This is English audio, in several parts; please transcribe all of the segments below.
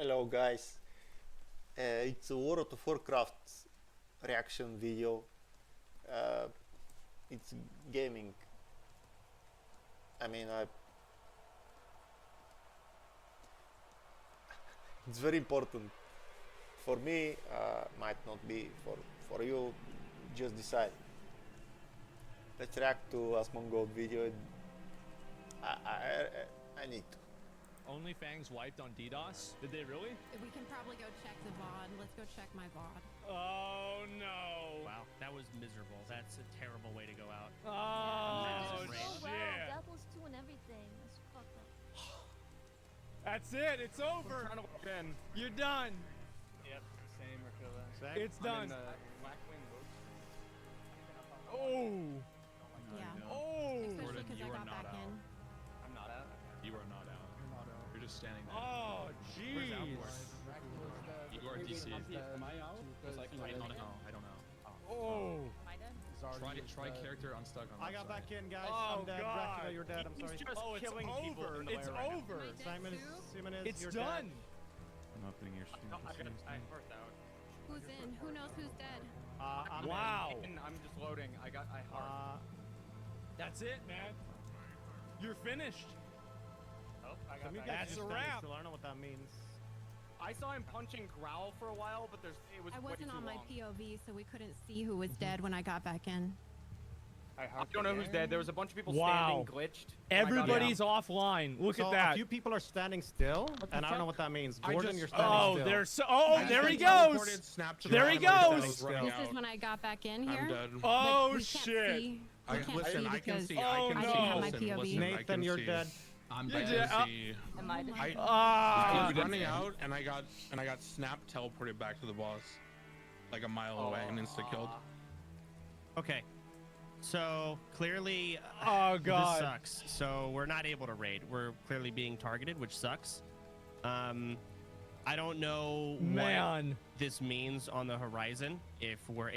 Hello guys, it's a World of Warcraft reaction video. Uh, it's gaming. I mean, it's very important for me. Might not be for you. Just decide. Let's react to Asmongold video. I need to. Only FANGS wiped on DDoS? Did they really? We can probably go check the VOD. Let's go check my VOD. Oh no! Wow, that was miserable. That's a terrible way to go out. Oh Imagine. shit! Wow, that was 2 and everything. That's fucked up. That's it. It's over. You're done. Yep, same Rakula. It's done. Blackwing Oh. Yeah. Oh. Especially because I got back in. I'm not out. You are not out. You're just standing there. Oh jeez. You are DC. Am I out? I don't know. Oh. Try character unstuck on I got back in, guys. Oh, I'm dead. God. Dracula, you're dead. I'm sorry. Just killing people over. in the It's way right now. over. Simon is. It's you're done. Dead. I'm opening your stream. I first out. Who's in? Who knows who's dead? I'm Wow. I'm just loading. I hard. That's it, man. You're finished. Oh, I got Some of you back. guys That's just a standing wrap. still. I don't know what that means. I saw him punching Growl for a while, but it was I way wasn't too on my long. POV, so we couldn't see who was dead when I got back in. I don't know who's dead. There was a bunch of people Wow. standing glitched. Everybody's offline. Look So at that. a few people are standing still, and I don't know what that means. I Gordon, just- you're standing Oh, still. there's so. Oh, there he goes. There he goes. This is when I got back in here. I'm dead. But Oh we can't shit. see. I We can't listen. see I can because see. Oh, I can no. see. I didn't have my Listen, POV. listen, I Nathan, can you're see. dead. I'm You're dead. dead. I can see. Am I dead? I Ah. was running out and I got snap teleported back to the boss, like a mile away and insta killed. Okay, so clearly, Oh this god. sucks. So we're not able to raid. We're clearly being targeted, which sucks. I don't know what Man. this means on the horizon. If we're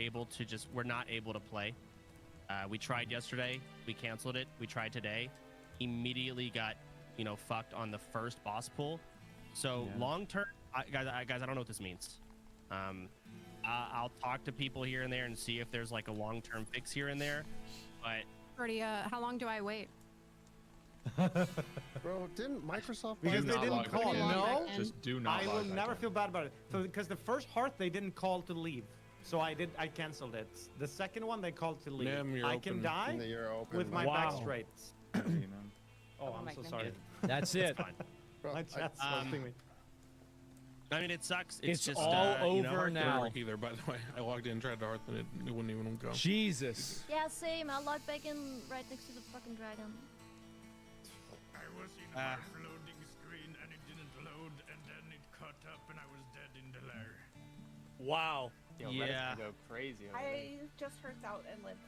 not able to play. We tried yesterday. We canceled it. We tried today. Immediately got, fucked on the first boss pool. So long term, guys, I don't know what this means. I'll talk to people here and there and see if there's like a long term fix here and there. But Brody, how long do I wait? Bro, didn't Microsoft? Because Do they not didn't log call. back in. No, Just do not. I will log back never in. feel bad about it. So, because the first hearth they didn't call to leave, so I canceled it. The second one they called to leave. Nim, you're I open. can die You're open. with my Wow. back straight. Oh, I'm my so goodness. sorry. That's it. fine. My chat's roasting me. I mean, it sucks. It's just all over Hearth now. didn't work either, by the way. I logged in, tried to hearth, and it wouldn't even go. Jesus. Yeah, same. I logged back in right next to the fucking dragon. I was in my loading screen and it didn't load and then it caught up and I was dead in the lair. Wow. Yo, Yeah. Reddit's gonna go crazy. over I just heard out and lived.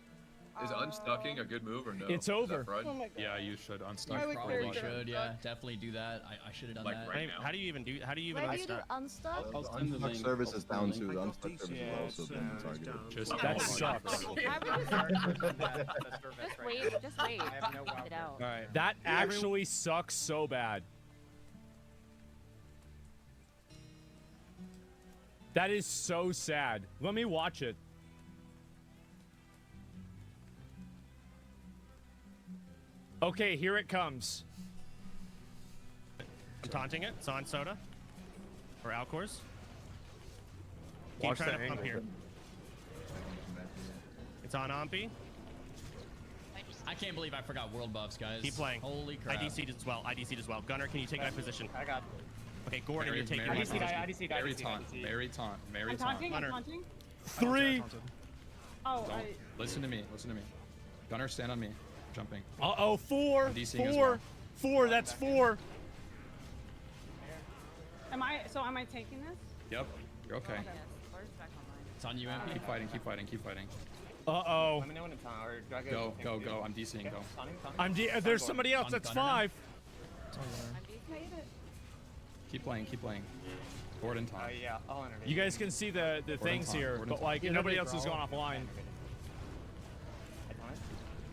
Is unstucking a good move or no? It's Is that over. Fred? Oh my god. Yeah, you should unstuck. I would probably very should. good. Yeah, definitely do that. I should have done Like that. right now. How do you even Where do you do unstuck? unstuck? Unstuck service is down to the unstuck service is also been targeted. Just That oh my sucks. God. Just wait. Just wait. I have no Get it out. All right. That actually sucks so bad. That is so sad. Let me watch it. Okay, here it comes. I'm taunting it. It's on soda. Or Alcors. Keep Watch trying the to pump angle. here. It's on Ompy. I can't believe I forgot world buffs, guys. Keep playing. Holy crap. I DC'd as well. I DC'd as well. Gunner, can you take my position? I got. Okay, Gordon, you're taking my Mary, position. I DC'd. Mary taunt. Mary taunt. Mary I'm taunt. taunting. Hunter. I'm taunting. 3. Oh, Don't. Listen to me. Listen to me. Gunner, stand on me. Jumping. Uh-oh, 4. I'm DCing as 4. well. 4, that's 4. am I taking this? Yep. You're okay. It's on you, MP. Keep fighting. Keep fighting. Keep fighting. Uh-oh. Let me know when it's on. Or do I Go. Go. Go. I'm DCing. Go. There's somebody else. That's Gunner now. 5. Keep playing. Keep playing. Gordon Oh taunt. yeah. I'll intervene. You guys can see the things taunt, here, Gordon but like taunt. nobody else has gone offline. I taunt it.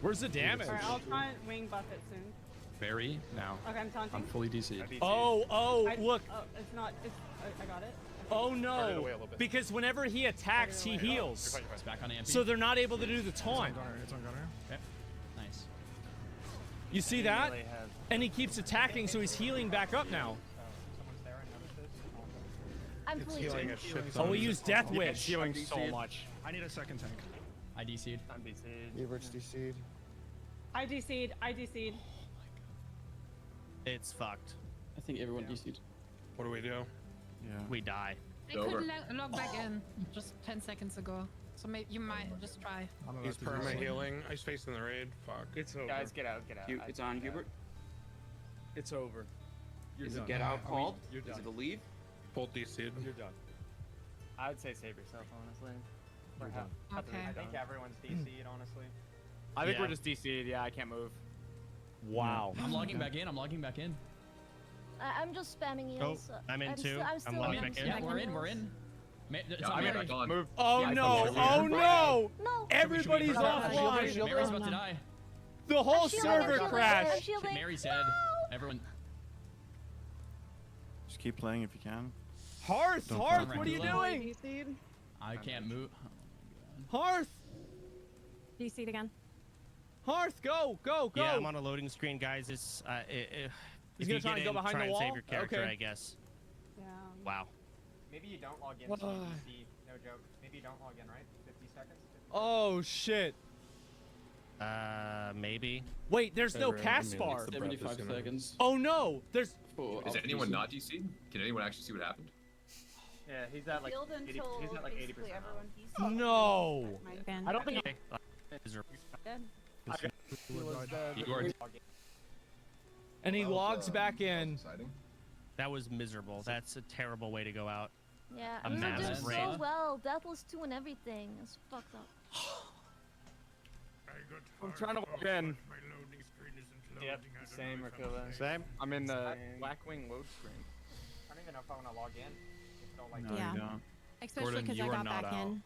Where's the damage? Alright, I'll try and wing buff it soon. Barry, now. Okay, I'm taunting. I'm fully DC'd. Oh, look. Oh, it's not. I got it. Oh no! Because whenever he attacks, he heals. It's back on Ampy. So they're not able to do the taunt. It's on Gunner. Yep. Nice. You see that? And he keeps attacking, so he's healing back up now. I'm fully Oh, we use Death It's Wish. healing so much. I need a second tank. I DC'd. I'm DC'd. Everett's DC'd. I DC'd. It's fucked. I think everyone DC'd. What do we do? Yeah. We die. I couldn't log back in just 10 seconds ago. So maybe you might just try. He's perma healing. He's facing the raid. Fuck. It's over. Guys, get out. It's on Hubert. It's over. Is it get out called? You're Is done. it a leave? Both DC'd. You're done. I would say save yourself, honestly. You're done. Okay. I think everyone's DC'd, honestly. I think we're just DC'd. Yeah, I can't move. Wow. I'm logging back in. I'm just spamming you. Oh, so I'm in too. I'm still logging in. back in. Yeah, we're in. It's Yeah, on I'm Mary. done. Oh no! Oh no! No. Everybody's offline. Mary's about to die. The whole I'm shielding, server I'm shielding, crashed. I'm shielding. Mary's dead. Everyone. Just keep playing if you can. Hearth, Don't Hearth, fall what are you around. doing? I can't move. Hearth, DC'd again. Hearth, go. Yeah, I'm on a loading screen, guys. It's He's if gonna you try get and go in, behind try the and wall? save your character, Okay. I guess. Yeah. Wow. Maybe you don't log in. So you DC. No joke. Maybe you don't log in, right? 50 seconds. 50 Oh shit. Maybe. Wait, there's no cast bar. 75 seconds. Oh no, there's. Is anyone not DC'd? Can anyone actually see what happened? Yeah, he's at like 80. He's at like 80%. No. I don't think. Okay. Dead. You are And he logs back in. Exciting. That was miserable. That's a terrible way to go out. Yeah, A we were doing massive so raid. well. Deathless 2 and everything. It's fucked up. I'm trying to log in. My loading screen isn't loading. Yep, I don't same know or if I'm Killa. safe. Same. I'm in the Blackwing load screen. I don't even know if I want to log in. Just don't like. No, Yeah. you don't. Especially Gordon, because you I are got not back out. in.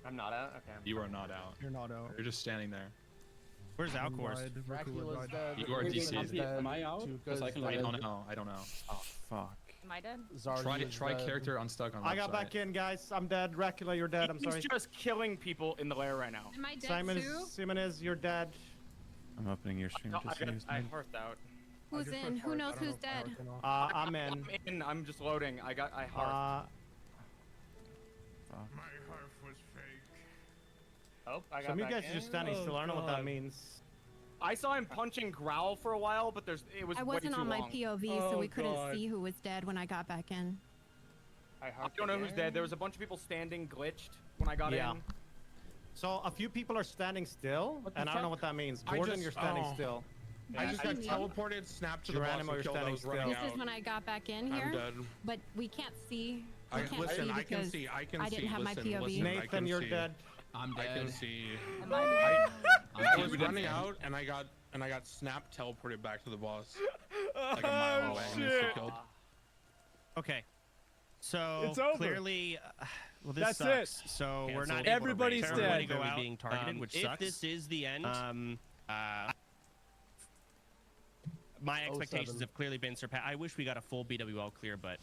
I'm not out. Okay. You are not out. You're not out. You're just standing there. Where's Alcourse? Dracula's dead. You are DC'd. Am I out? Because I can I don't know. Oh, fuck. Am I dead? Try character unstuck on I got website. back in, guys. I'm dead. Dracula, you're dead. I'm sorry. He's just killing people in the lair right now. Am I dead too? Simonez, you're dead. I'm opening your stream to see who's I dead. hearthed out. Who's in? Who knows who's dead? I'm in. I'm in. I'm just loading. I hearthed. My hearth was fake. Oh, I got Some of you back guys are in. just standing still. I don't know what that means. I saw him punching Growl for a while, but it was I way wasn't too on my long. POV, so we couldn't see who was dead when I got back in. I don't know who's dead. There was a bunch of people standing glitched when I got Yeah. in. So a few people are standing still, What the and I don't know fuck? what that means. I Gordon, just- you're standing oh. still. I just got teleported, snapped to the boss, Geronimo, and you're killed. I standing was running still. This out. is when I got back in I'm here, dead. but we can't see. We can't Listen, see I can because see. I can I see. didn't have my listen, POV. listen, I Nathan, can you're see. dead. I'm I can dead. see. Am I dead? I was running out, and I got snapped, teleported back to the boss, like a mile away, and was killed. Okay. So It's over. clearly, well, this That's sucks. it. So we're not. Everybody's able to raid. dead. Everybody go out. Being targeted, which if sucks. this is the end, my expectations have clearly been surpassed. I wish we got a full BWL clear, but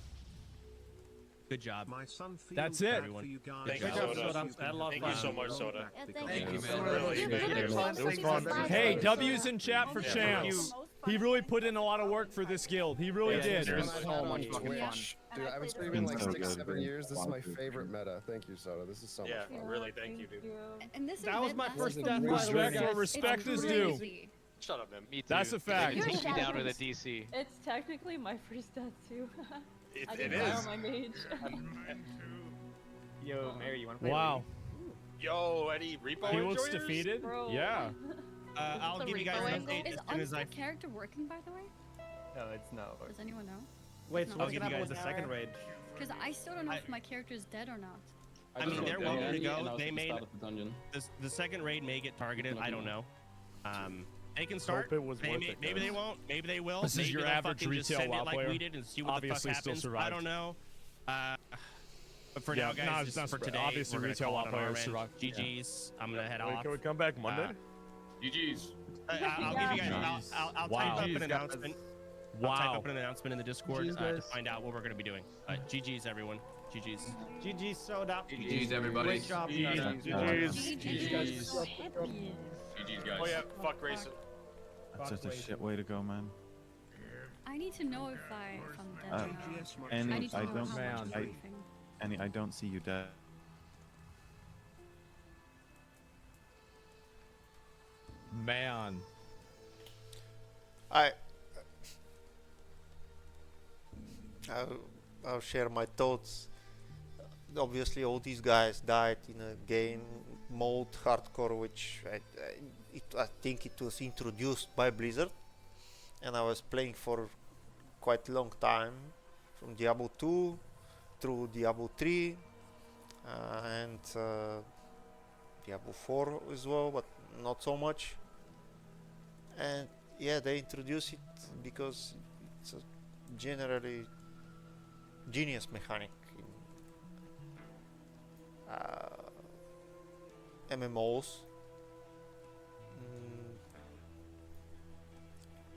good job. My son feels That's it. bad for you guys. Thank you, Soda. Thank you so much, Soda. Yeah, Thank you, man. Really, It was fun. Hey, W's in chat for Champs. He really put in a lot of work for this guild. He really did. There's so much fucking fun. Dude, I've been streaming like 6-7 years. This is my favorite meta. Thank you, Soda. This is so much fun. Really, thank you, dude. And this That was my first death. Respect where respect is due. Shut up, man. Me too. That's a fact. You're Take me down to the dead. DC. It's technically my first death too. I It didn't die is. on my mage. Yo, Mary, you want to play? Wow. Yo, Eddie, Repo He looks enjoyers? defeated. Bro. Yeah. I'll give you guys an update as soon as I. character working, by the way? No, it's no. Does anyone know? Wait, so I'll what's give gonna you happen with guys the an second raid? Because I still don't know if my character is dead or not. I mean, they're welcome to go. They may. The dungeon. The second raid may get targeted. I don't know. They can start. Hope it was worth it, Maybe guys. they won't. Maybe they will. This is maybe your they'll average fucking just retail send WoW it like player. we did and see what Obviously the fuck still happens. survived. I don't know. But for Yeah, now, guys, no, just it's for not today, obviously we're gonna retail call WoW it on our players end. survived. GG's. I'm gonna head Wait, off. can we come back Monday? GG's. I'll give you guys. I'll type up an announcement. I'll type up an announcement in the Discord to find out what we're going to be doing. GG's everyone. GG's. GG's Soda. GG's everybody. Great job. GG's. GG's guys. Oh yeah, fuck racing. That's such a shit way to go, man. I need to know if I'm dead. Annie, I don't. Everything. Annie, I don't see you dead. Man. I'll share my thoughts. Obviously, all these guys died in a game mode hardcore, which I think it was introduced by Blizzard, and I was playing for quite a long time, from Diablo 2 through Diablo 3 and Diablo 4 as well, but not so much. And yeah, they introduced it because it's a generally genius mechanic in MMOs.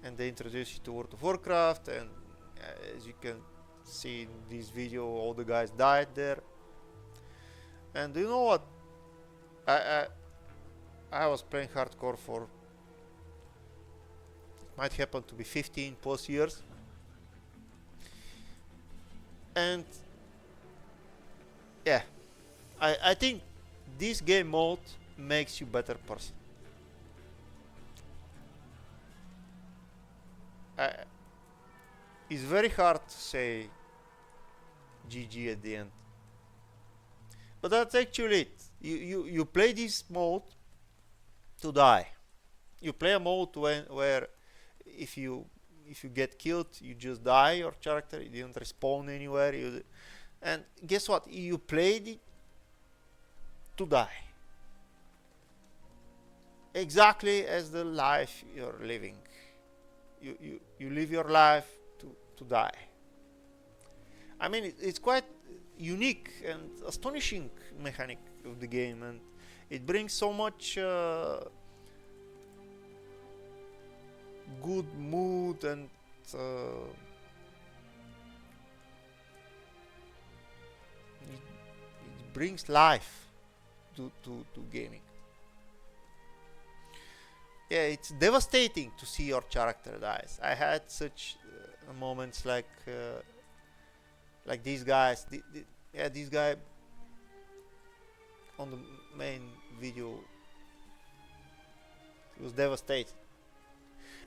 And they introduced it to World of Warcraft, and as you can see in this video, all the guys died there. And you know what? I was playing hardcore for, might happen to be 15 plus years, and yeah, I think this game mode makes you better person. It's very hard to say GG at the end, but that's actually it. You play this mode to die. You play a mode where if you get killed, you just die. Your character, you didn't respawn anywhere. And guess what? You played it to die. Exactly as the life you're living. You live your life to die. I mean, it's quite unique and astonishing mechanic of the game, and it brings so much good mood, and it brings life to gaming. Yeah, it's devastating to see your character dies. I had such moments like these guys. This guy on the main video, he was devastated.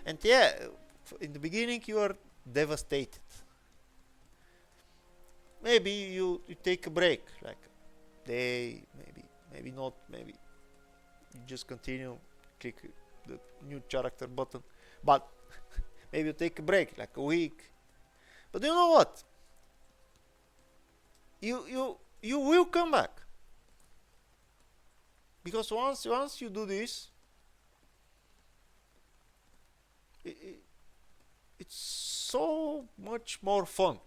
And yeah, in the beginning you are devastated. Maybe you take a break, like day, maybe not, maybe you just continue, click the new character button, but maybe you take a break, like a week. But you know what? You will come back, because once you do this, it's so much more fun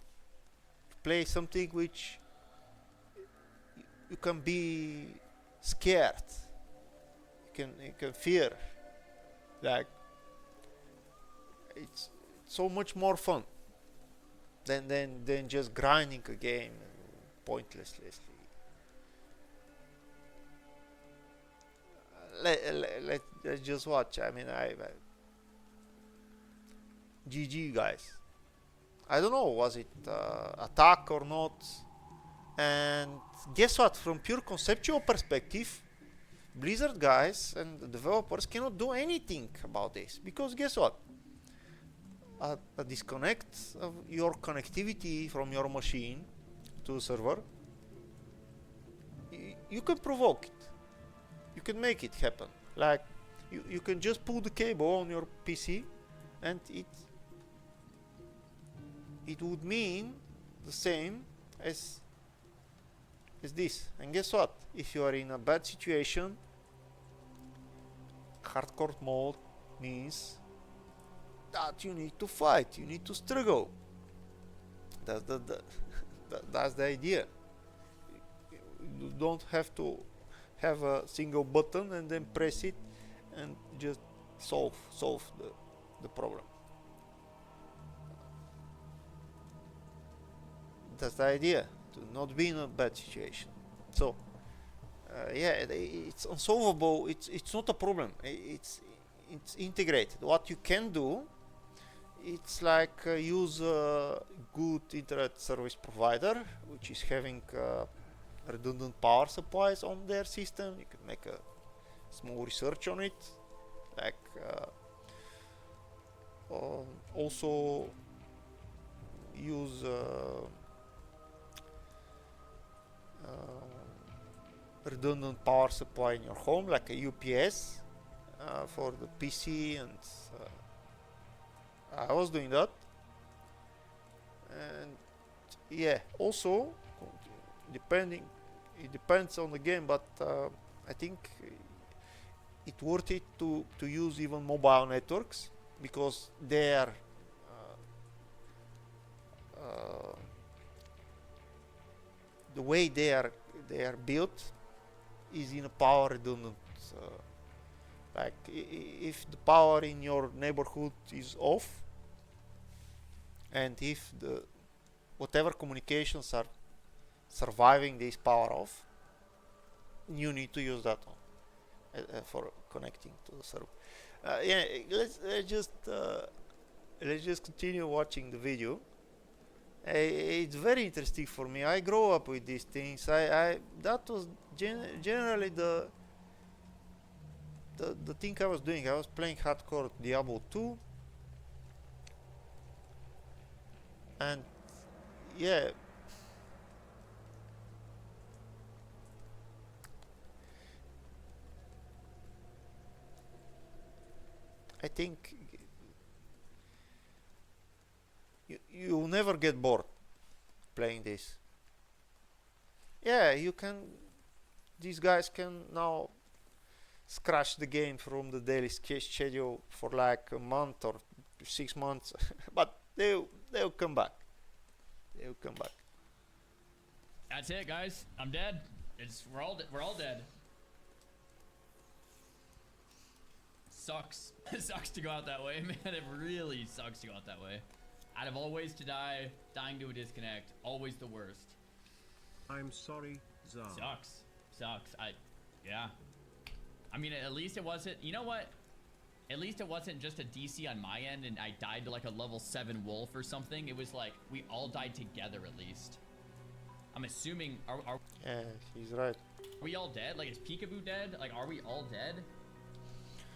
to play something which you can be scared, you can fear. Like, it's so much more fun than just grinding a game pointlessly. Let's just watch. I mean, GG guys. I don't know, was it attack or not? And guess what? From pure conceptual perspective, Blizzard guys and the developers cannot do anything about this, because guess what? A disconnect of your connectivity from your machine to the server, you can provoke it. You can make it happen. Like, you can just pull the cable on your PC, and it would mean the same as this. And guess what? If you are in a bad situation, hardcore mode means that you need to fight, you need to struggle. That's the idea. You don't have to have a single button and then press it and just solve the problem. That's the idea, to not be in a bad situation. So yeah, it's unsolvable. It's not a problem. It's integrated. What you can do, it's like use a good internet service provider which is having redundant power supplies on their system. You can make a small research on it, like also use redundant power supply in your home, like a UPS for the PC, and I was doing that. And yeah, also it depends on the game, but I think it's worth it to use even mobile networks, because they are the way they are built is in a power redundant. Like if the power in your neighborhood is off, and if the whatever communications are surviving this power off, you need to use that one for connecting to the server. Yeah, let's just continue watching the video. It's very interesting for me. I grow up with these things. That was generally the thing I was doing. I was playing hardcore Diablo 2, and yeah, I think you'll never get bored playing this. Yeah, you can. These guys can now scratch the game from the daily schedule for like a month or 6 months, but they'll come back. They'll come back. That's it, guys. I'm dead. We're all dead. Sucks. It sucks to go out that way, man. It really sucks to go out that way. Out of all ways to die, dying to a disconnect, always the worst. I'm sorry, Zar. Sucks. Yeah. I mean, at least it wasn't, you know what? At least it wasn't just a DC on my end and I died to like a level 7 wolf or something. It was like, we all died together at least. I'm assuming, are yeah, he's right. Are we all dead? Like, is Peekaboo dead? Like, are we all dead?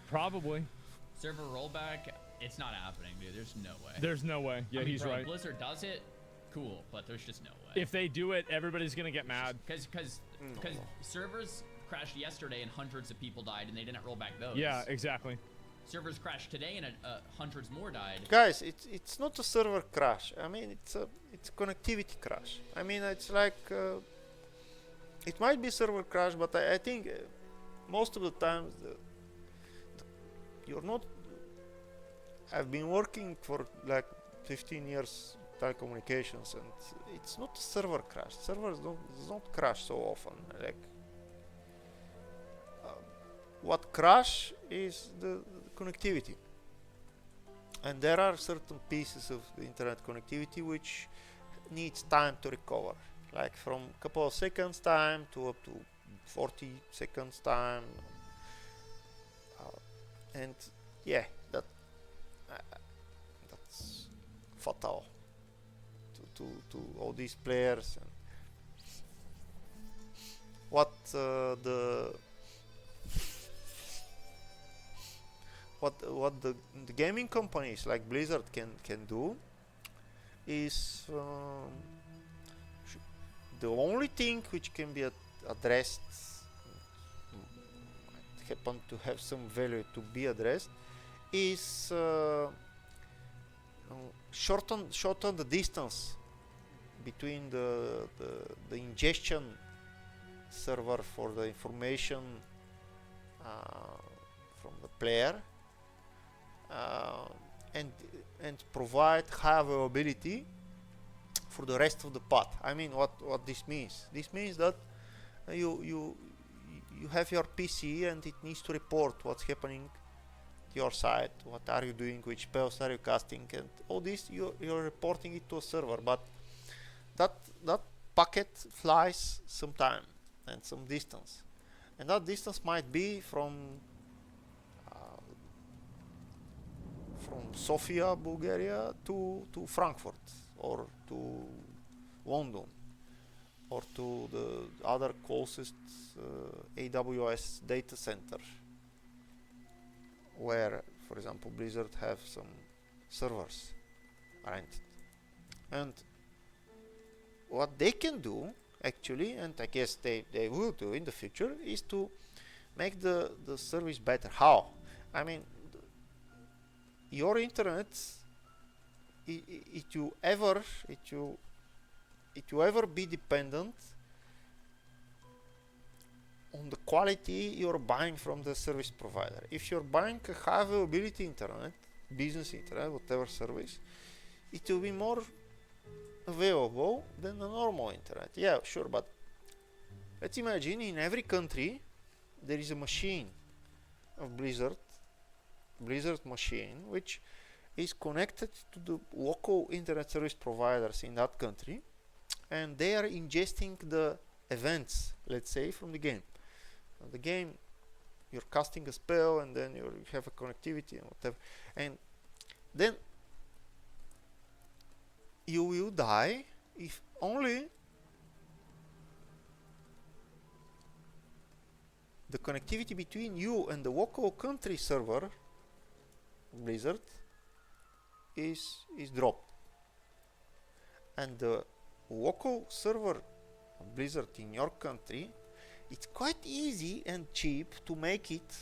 Probably. Server rollback, it's not happening, dude. There's no way. There's no way. Yeah, I mean, he's bro, right. Blizzard does it, cool, but there's just no way. If they do it, everybody's gonna get mad. Because servers crashed yesterday and hundreds of people died and they didn't roll back those. Yeah, exactly. Servers crashed today and hundreds more died. Guys, it's not a server crash. I mean, it's a connectivity crash. I mean, it's like it might be server crash, but I think most of the times you're not. I've been working for like 15 years telecommunications, and it's not a server crash. Servers don't crash so often. Like what crash is the connectivity, and there are certain pieces of the internet connectivity which needs time to recover, like from a couple of seconds time to up to 40 seconds time, and yeah, that's fatal to all these players. And what the gaming companies like Blizzard can do is the only thing which can be addressed, happen to have some value to be addressed, is shorten the distance between the ingestion server for the information from the player, and provide high availability for the rest of the path. I mean, what this means? This means that you have your PC and it needs to report what's happening your site, what are you doing, which spells are you casting, and all this you're reporting it to a server. But that packet flies some time and some distance, and that distance might be from Sofia, Bulgaria to Frankfurt, or to London, or to the other closest AWS data center, where, for example, Blizzard have some servers rented. And what they can do, actually, and I guess they will do in the future, is to make the service better. How? I mean, your internet, it you ever be dependent on the quality you're buying from the service provider. If you're buying a high availability internet, business internet, whatever service, it will be more available than the normal internet. Yeah, sure, but let's imagine in every country there is a machine of Blizzard machine, which is connected to the local internet service providers in that country, and they are ingesting the events, let's say, from the game. The game, you're casting a spell, and then you have a connectivity and whatever, and then you will die if only the connectivity between you and the local country server Blizzard is dropped, and the local server Blizzard in your country, it's quite easy and cheap to make it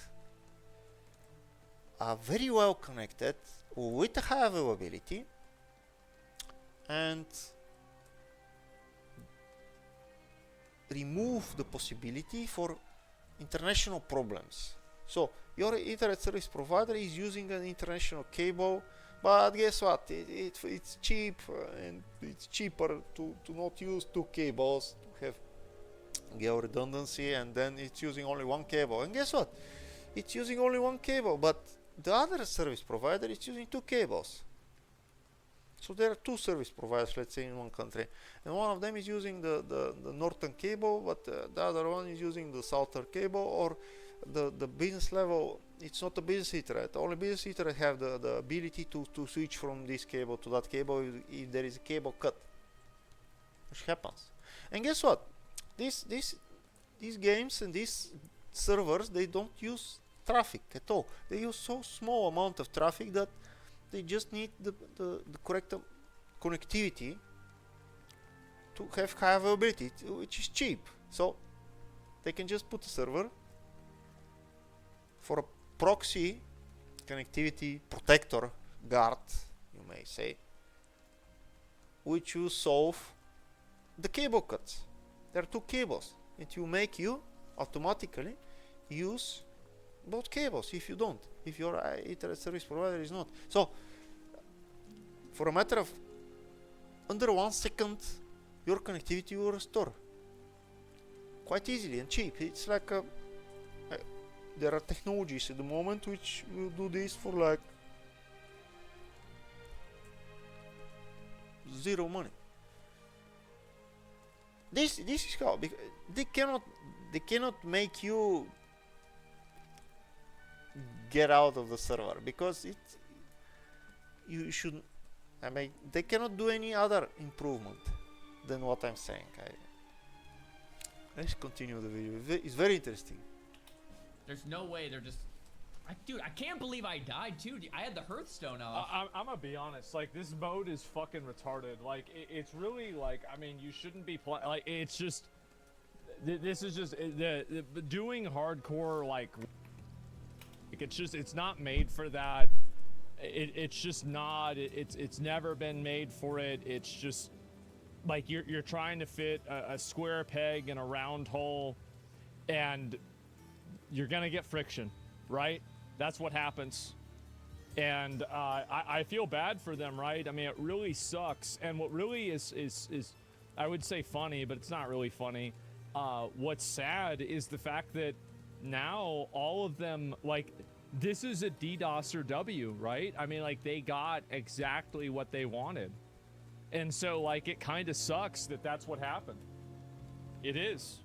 very well connected with a high availability, and remove the possibility for international problems. So your internet service provider is using an international cable, but guess what? It's cheap, and it's cheaper to not use two cables, to have geo redundancy, and then it's using only one cable. And guess what? It's using only one cable, but the other service provider is using two cables. So there are two service providers, let's say, in one country, and one of them is using the northern cable, but the other one is using the southern cable, or the business level. It's not a business internet. Only business internet have the ability to switch from this cable to that cable if there is a cable cut, which happens. And guess what? These games and these servers, they don't use traffic at all. They use so small amount of traffic that they just need the correct connectivity to have high availability, which is cheap. So they can just put a server for a proxy connectivity protector guard, you may say, which will solve the cable cuts. There are two cables, and will make you automatically use both cables if you don't, if your internet service provider is not. So for a matter of under 1 second, your connectivity will restore quite easily and cheap. It's like there are technologies at the moment which will do this for like zero money. This is how they cannot make you get out of the server, because you should. I mean, they cannot do any other improvement than what I'm saying. Let's continue the video. It's very interesting. There's no way they're just. Dude, I can't believe I died too. I had the Hearthstone off. I'm gonna be honest. Like, this mode is fucking retarded. Like, it's really like. I mean, you shouldn't be playing. Like, it's just. This is just the doing hardcore like. It's not made for that. It's just not. It's never been made for it. It's just like you're trying to fit a square peg in a round hole, and you're gonna get friction, right? That's what happens. And I feel bad for them, right? I mean, it really sucks. And what really is I would say funny, but it's not really funny. What's sad is the fact that now all of them, like, this is a DDoSer W, right? I mean, like, they got exactly what they wanted. And so, like, it kind of sucks that that's what happened. It is.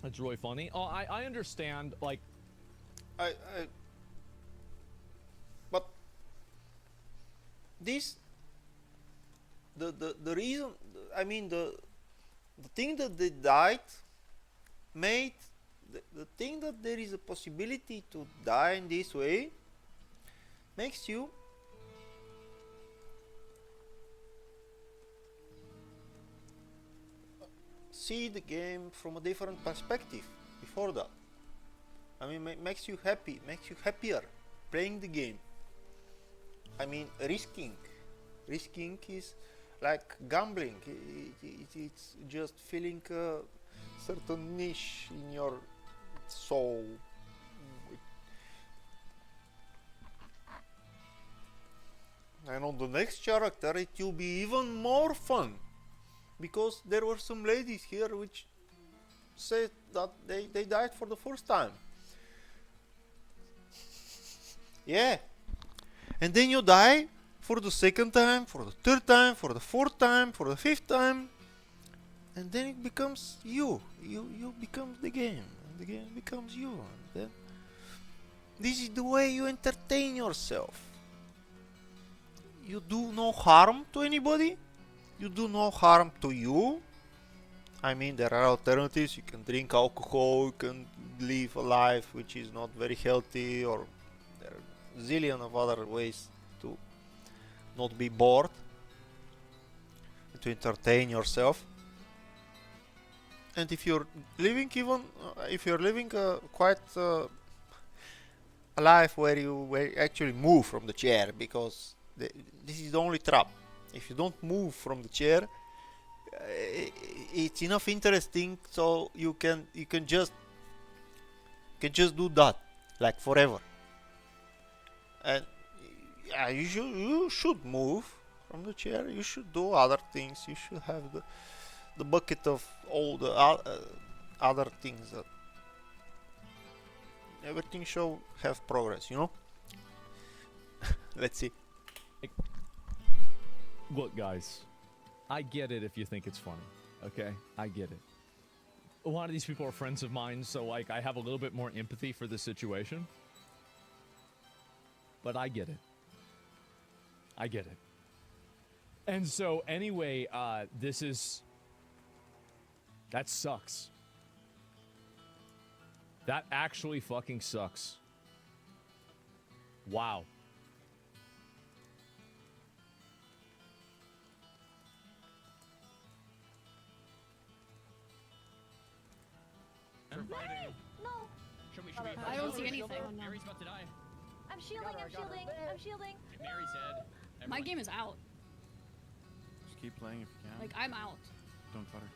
That's really funny. Oh, I understand, like... But... This... The reason... I mean, the thing that they died made... The thing that there is a possibility to die in this way makes you see the game from a different perspective before that. I mean, makes you happy, makes you happier playing the game. I mean, risking is like gambling. It's just feeling a certain niche in your soul. And on the next character it will be even more fun, because there were some ladies here which said that they died for the first time. Yeah. And then you die for the second time, for the third time, for the fourth time, for the fifth time, and then it becomes you. You become the game, and the game becomes you. And then this is the way you entertain yourself. You do no harm to anybody. You do no harm to you. I mean, there are alternatives. You can drink alcohol, you can live a life which is not very healthy, or there are a zillion of other ways to not be bored, to entertain yourself. And if you're living quite a life where you actually move from the chair, because this is the only trap. If you don't move from the chair, it's enough interesting so you can just do that like forever. And yeah, you should move from the chair. You should do other things. You should have the bucket of all the other things. That everything should have progress, you know. Let's see. Look, guys, I get it if you think it's funny, okay? I get it. A lot of these people are friends of mine, so, like, I have a little bit more empathy for the situation. But I get it. I get it. And so, anyway, that sucks. That actually fucking sucks. Wow. No! Should we I don't see anything. Mary's about to die. I'm shielding, I'm shielding, I'm shielding. Mary's dead. My game is out. Just keep playing if you can. Like, I'm out. Don't clutter.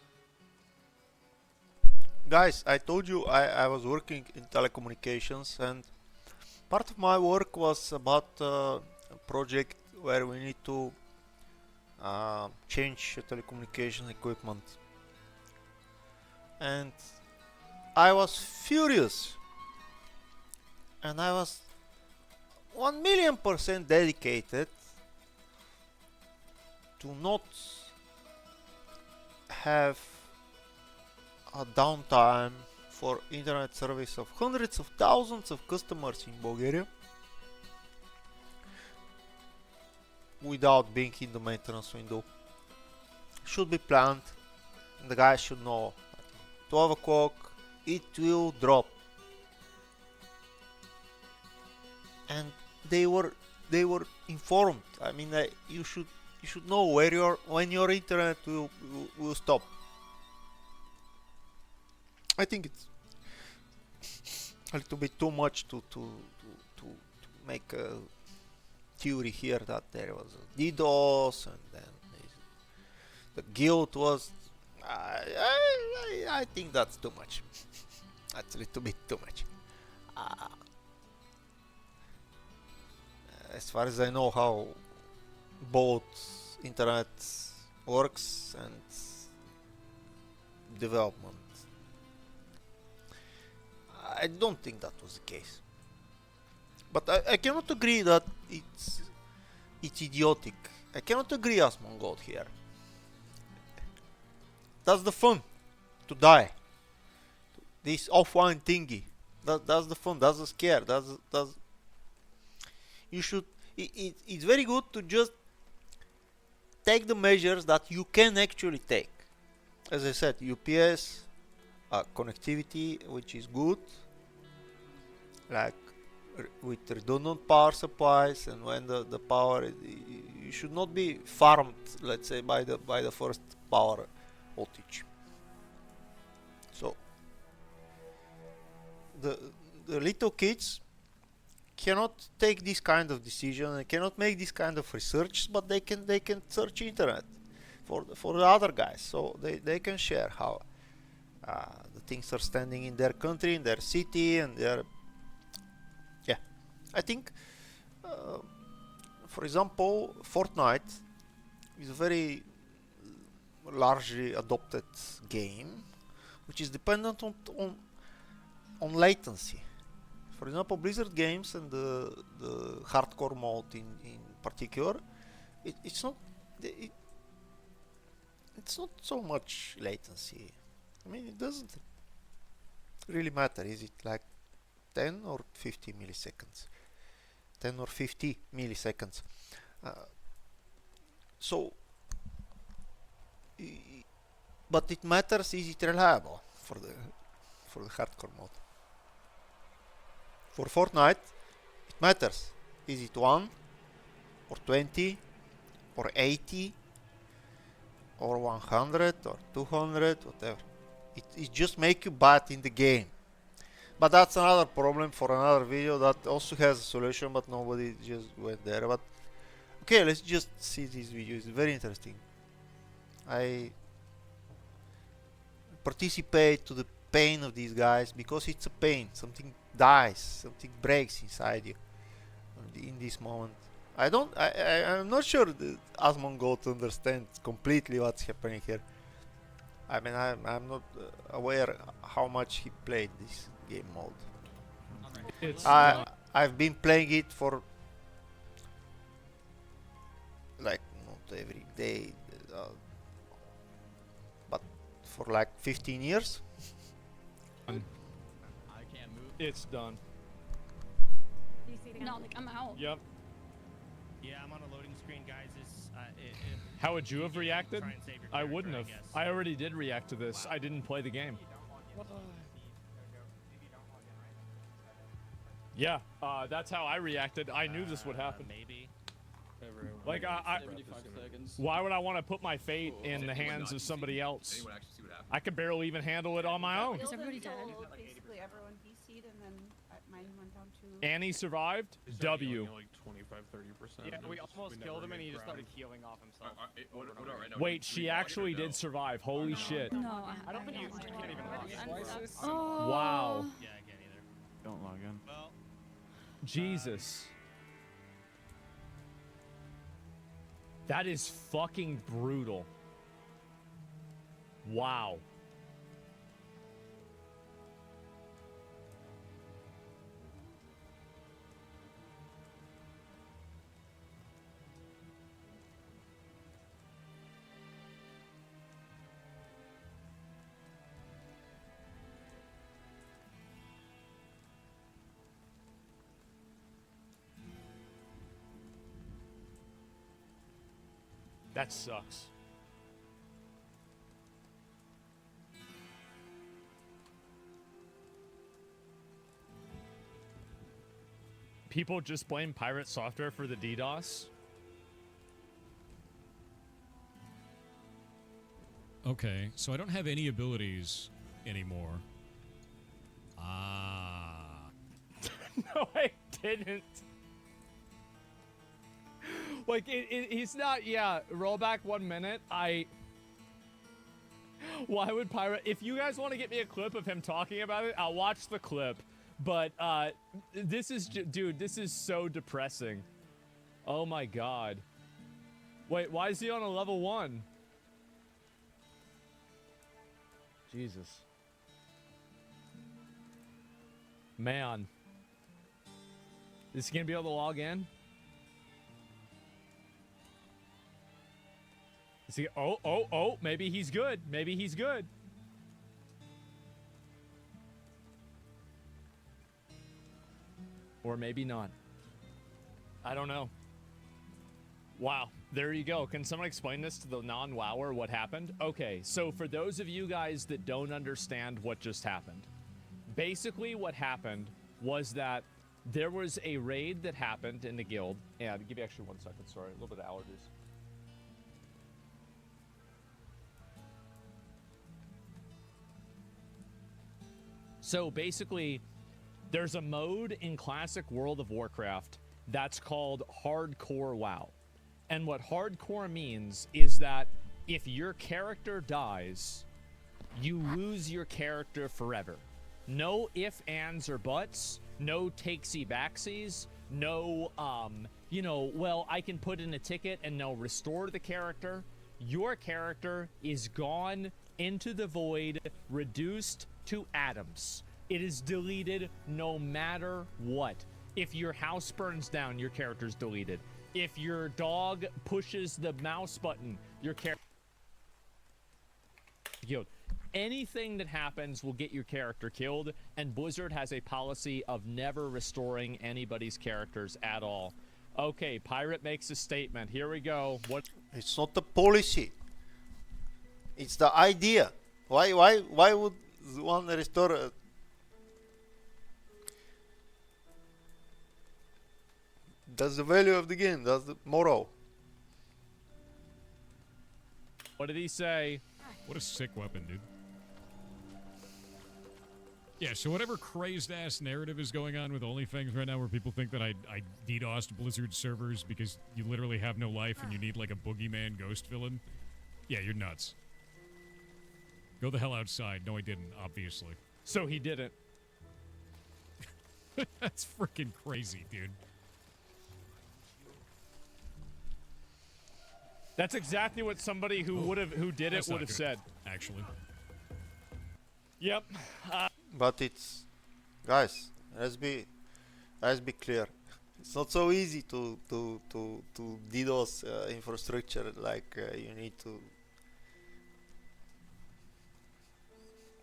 Guys, I told you I was working in telecommunications, and part of my work was about a project where we need to change telecommunication equipment. And I was furious, and I was 1,000,000% dedicated to not have a downtime for internet service of hundreds of thousands of customers in Bulgaria without being in the maintenance window. Should be planned, and the guys should know 12 o'clock it will drop. And they were informed. I mean, you should know when your internet will stop. I think it's a little bit too much to make a theory here that there was a DDoS and then the guilt was. I think that's too much. That's a little bit too much. As far as I know how both internet works and development I don't think that was the case. But I cannot agree that it's idiotic. I cannot agree as Mongol here. That's the fun, to die. This offline thingy. That's the fun. That's the scare. That's. You should. It's very good to just take the measures that you can actually take. As I said, UPS, connectivity, which is good, like with redundant power supplies, and when the power, you should not be farmed, let's say, by the first power outage. So the little kids cannot take this kind of decision and cannot make this kind of research, but they can search internet for the other guys, so they can share how the things are standing in their country, in their city, and their I think for example, Fortnite is a very largely adopted game which is dependent on latency. For example, Blizzard games and the hardcore mode in particular, it's not so much latency. I mean, it doesn't really matter. Is it like 10 or 50 milliseconds? 10 or 50 milliseconds. But it matters, is it reliable for the hardcore mode? For Fortnite, it matters. Is it 1 or 20 or 80 or 100 or 200, whatever? It just make you bad in the game. But that's another problem for another video that also has a solution, but nobody just went there. But okay, let's just see this video. It's very interesting. I participate to the pain of these guys because it's a pain. Something dies, something breaks inside you in this moment. I'm not sure that Asmongold understands completely what's happening here. I mean, I'm not aware how much he played this game mode. I've been playing it for like not every day, but for like 15 years. It's done. No, like I'm out. Yep. Yeah, I'm on a loading screen, guys. How would you have reacted? Try and save your I wouldn't character, have. guess. I already did react to this. I didn't play the game. Yeah, that's how I reacted. I knew this would happen. Maybe. Like, 75 seconds. why would I want to put my fate in the hands of somebody else? Anyone actually see what happened? I could barely even handle it on my own. Is everybody dead? Basically everyone DC'd and then mine went down to... Annie survived. W. Like 25-30%. Yeah, we almost killed him and he just started healing off himself. Wait, she actually did survive. Holy shit. No, I don't think you can't even log in. Oh. Wow. Yeah, I can't either. Don't log in. Well, Jesus. That is fucking brutal. Wow. That sucks. People just blame pirate software for the DDoS. Okay, so I don't have any abilities anymore. Ah. No, I didn't. Like, he's not, yeah, roll back 1 minute. Why would pirate, if you guys want to get me a clip of him talking about it, I'll watch the clip. But, this is, dude, this is so depressing. Oh my god. Wait, why is he on a level 1? Jesus. Man. Is he gonna be able to log in? Is he? Oh, maybe he's good. Maybe he's good. Or maybe not. I don't know. Wow, there you go. Can someone explain this to the non-wower what happened? Okay, so for those of you guys that don't understand what just happened, basically what happened was that there was a raid that happened in the guild. Yeah, I'll give you actually 1 second, sorry, a little bit of allergies. So basically, there's a mode in classic World of Warcraft that's called Hardcore WoW. And what hardcore means is that if your character dies, you lose your character forever. No ifs, ands, or buts. No takesy-backsies. No, well, I can put in a ticket and they'll restore the character. Your character is gone into the void, reduced to atoms. It is deleted no matter what. If your house burns down, your character's deleted. If your dog pushes the mouse button, your character... killed. Anything that happens will get your character killed, and Blizzard has a policy of never restoring anybody's characters at all. Okay, Pirate makes a statement. Here we go. What? It's not the policy. It's the idea. Why would one restore? That's the value of the game. That's the moral. What did he say? What a sick weapon, dude. Yeah, so whatever crazed-ass narrative is going on with OnlyFans right now where people think that I DDoSed Blizzard servers because you literally have no life and you need, like, a boogeyman ghost villain, yeah, you're nuts. Go the hell outside. No, I didn't, obviously. So he didn't. That's freaking crazy, dude. That's exactly what somebody who did it would have said. Actually. Yep. But it's, guys, let's be clear. It's not so easy to DDoS infrastructure. Like you need to,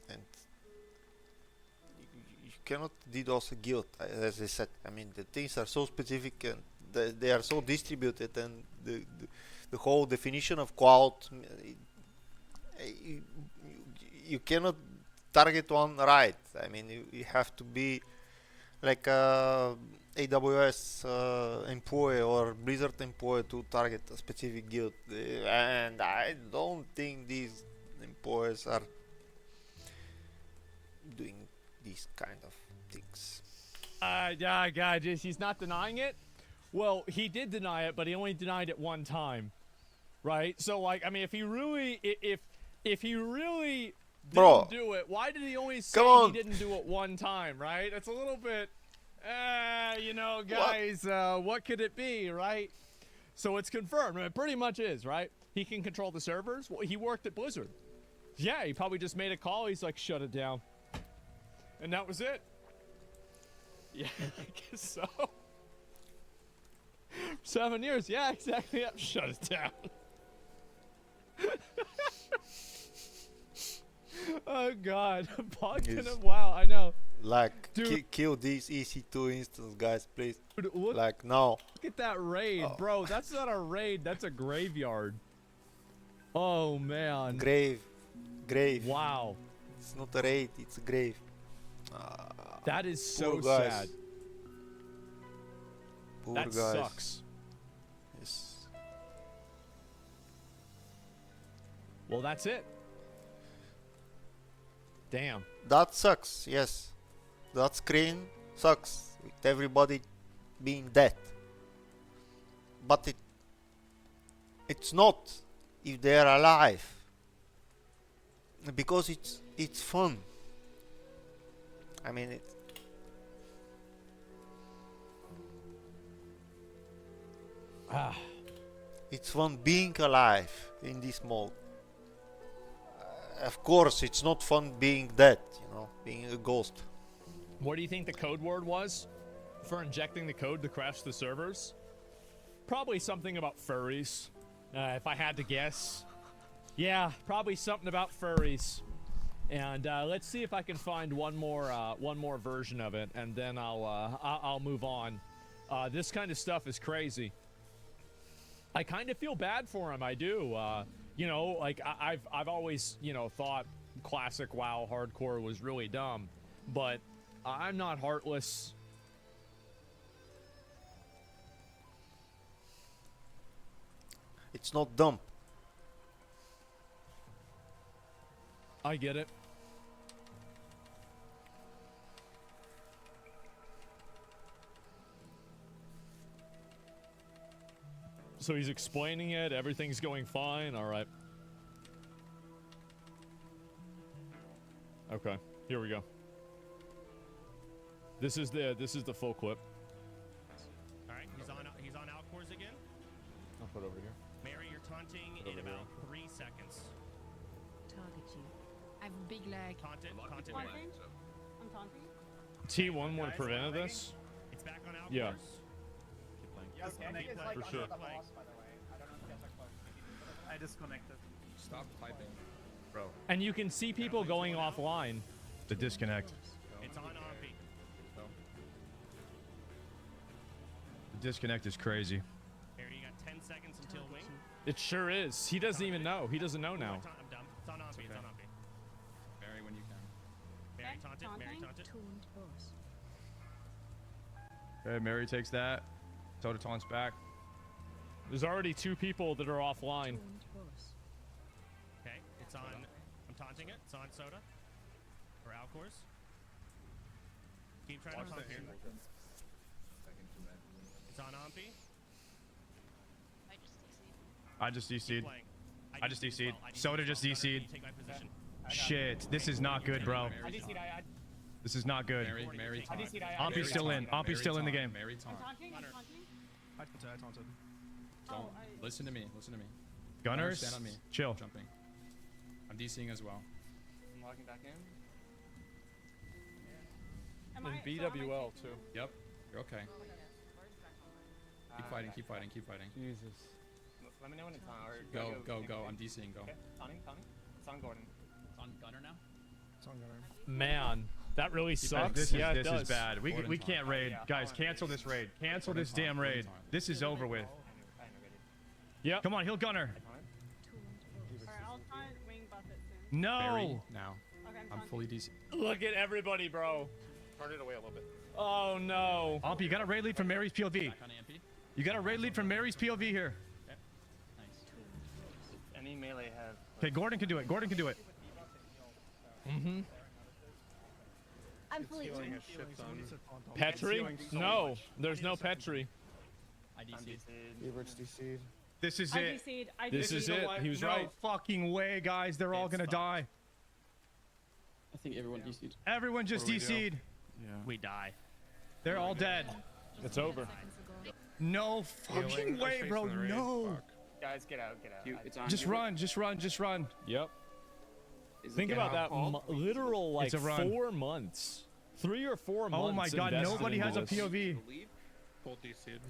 and you cannot DDoS a guild. As I said, I mean the things are so specific and they are so distributed, and the whole definition of cloud, you cannot target one right. I mean, you have to be like a AWS employee or Blizzard employee to target a specific guild, and I don't think these employees are doing these kind of things. Yeah, God, he's not denying it. Well, he did deny it, but he only denied it one time, right? So, like, I mean, if he really didn't do it, why did he only say he didn't do it one time, right? It's a little bit, guys, what could it be, right? So it's confirmed. I mean, it pretty much is, right? He can control the servers. Well, he worked at Blizzard. Yeah, he probably just made a call. He's like, shut it down. And that was it. Yeah, I guess so. 7 years. Yeah, exactly. Yep. Shut it down. Oh God, wow, I know. Like, dude, kill these EC2 instance, guys, please. Dude, look, like, no. Look at that raid, bro. That's not a raid. That's a graveyard. Oh man. Grave. Wow. It's not a raid. It's a grave. That is so guys. sad. Poor that guys. sucks. Yes. Well, that's it. Damn. That sucks, yes. That screen sucks, with everybody being dead. But it's not if they are alive. Because it's fun. I mean, it's fun being alive in this mode. Of course, it's not fun being dead, being a ghost. What do you think the code word was for injecting the code to crash the servers? Probably something about furries, if I had to guess. Yeah, probably something about furries. And let's see if I can find one more version of it, and then I'll move on. This kind of stuff is crazy. I kind of feel bad for him. I do. You know, like I've always, you know, thought classic WoW hardcore was really dumb, but I'm not heartless. It's not dumb. I get it. So he's explaining it. Everything's going fine. All right. Okay. Here we go. This is the full clip. All right, he's on Alcors again. I'll put it over here. Mary, you're taunting in about 3 seconds. Target you. I have a big leg. Taunted. Taunting? I'm taunting. T1 would have Guys, prevented lagging. this. It's back on Alcors. Yeah. Yo, Kenji is like For under sure. the boss, by the way. I don't know if you guys are close. I disconnected. Stop typing. Bro. And you can see people going offline. The disconnect. It's on Ompi. The disconnect is crazy. Mary, you got 10 seconds until wing. It sure is. He doesn't even know. He doesn't know now. I'm dumb. It's on Ompi. It's on Ompi. Mary, when you can. Mary taunted. Mary taunted. Okay, Mary takes that. Soda taunts back. There's already 2 people that are offline. Okay, it's on. I'm taunting it. It's on Soda. Or Alcors. Keep trying to taunt it. It's on Ompi. I just DC'd. Playing. I just DC'd. Well, Soda just DC'd. Take my position. Shit, this is not good, bro. I DC'd, This is not good. Mary I taunt. DC'd, Ampi's still in. Ampi's still in the game. Mary taunt. I'm taunting. I'm taunting. I taunted. Don't listen to me. Listen to me. Gunners, Stand on me. chill. Jumping. I'm DCing as well. I'm logging back in. Am And I- so am I BWL taking too. him? Yep. You're okay. Keep fighting. Keep fighting. Keep fighting. Jesus. Let me know when it's on. Or Go. I'm DCing. Go. Okay, taunting. It's on Gordon. It's on Gunner now. It's on Gunner. Man, that really sucks. This Yeah, it is does. bad. We Gordon can't taunt. raid. Yeah, Guys, Gordon cancel this raid. Cancel Gordon this taunt. damn Gordon raid. taunt. This is over with. I know ready. Yep. Come on, he'll Gunner. Alright, I'll taunt wing buffet soon. No. Mary now. Okay, I'm taunting. fully DC. Look at everybody, bro. Turn it away a little bit. Oh no. Ampi, you got a raid lead from Mary's POV. Back on Ampy. You got a raid lead from Mary's POV here. Nice. Any melee have. Okay, Gordon can do it. Gordon can do it. Mm-hmm. I'm fully. Petri? No, there's no Petri. I DC'd. Everett's DC'd. This is I it. DC'd. I This DC'd. is it. He was no right. fucking way, guys. They're all It's gonna fucked. die. I think everyone DC'd. Everyone just What do we do? DC'd. Yeah. We die. They're all dead. It's over. No fucking Healing, way, I'm bro. facing the raid. No. Fuck. Guys, get out. It's on. Just run. Just run. Just run. Yep. Is it Think getting about that. called? Literal like It's a run. 4 months. 3 or 4 months. Oh my god, invested nobody into has a this, POV. Full DC'd.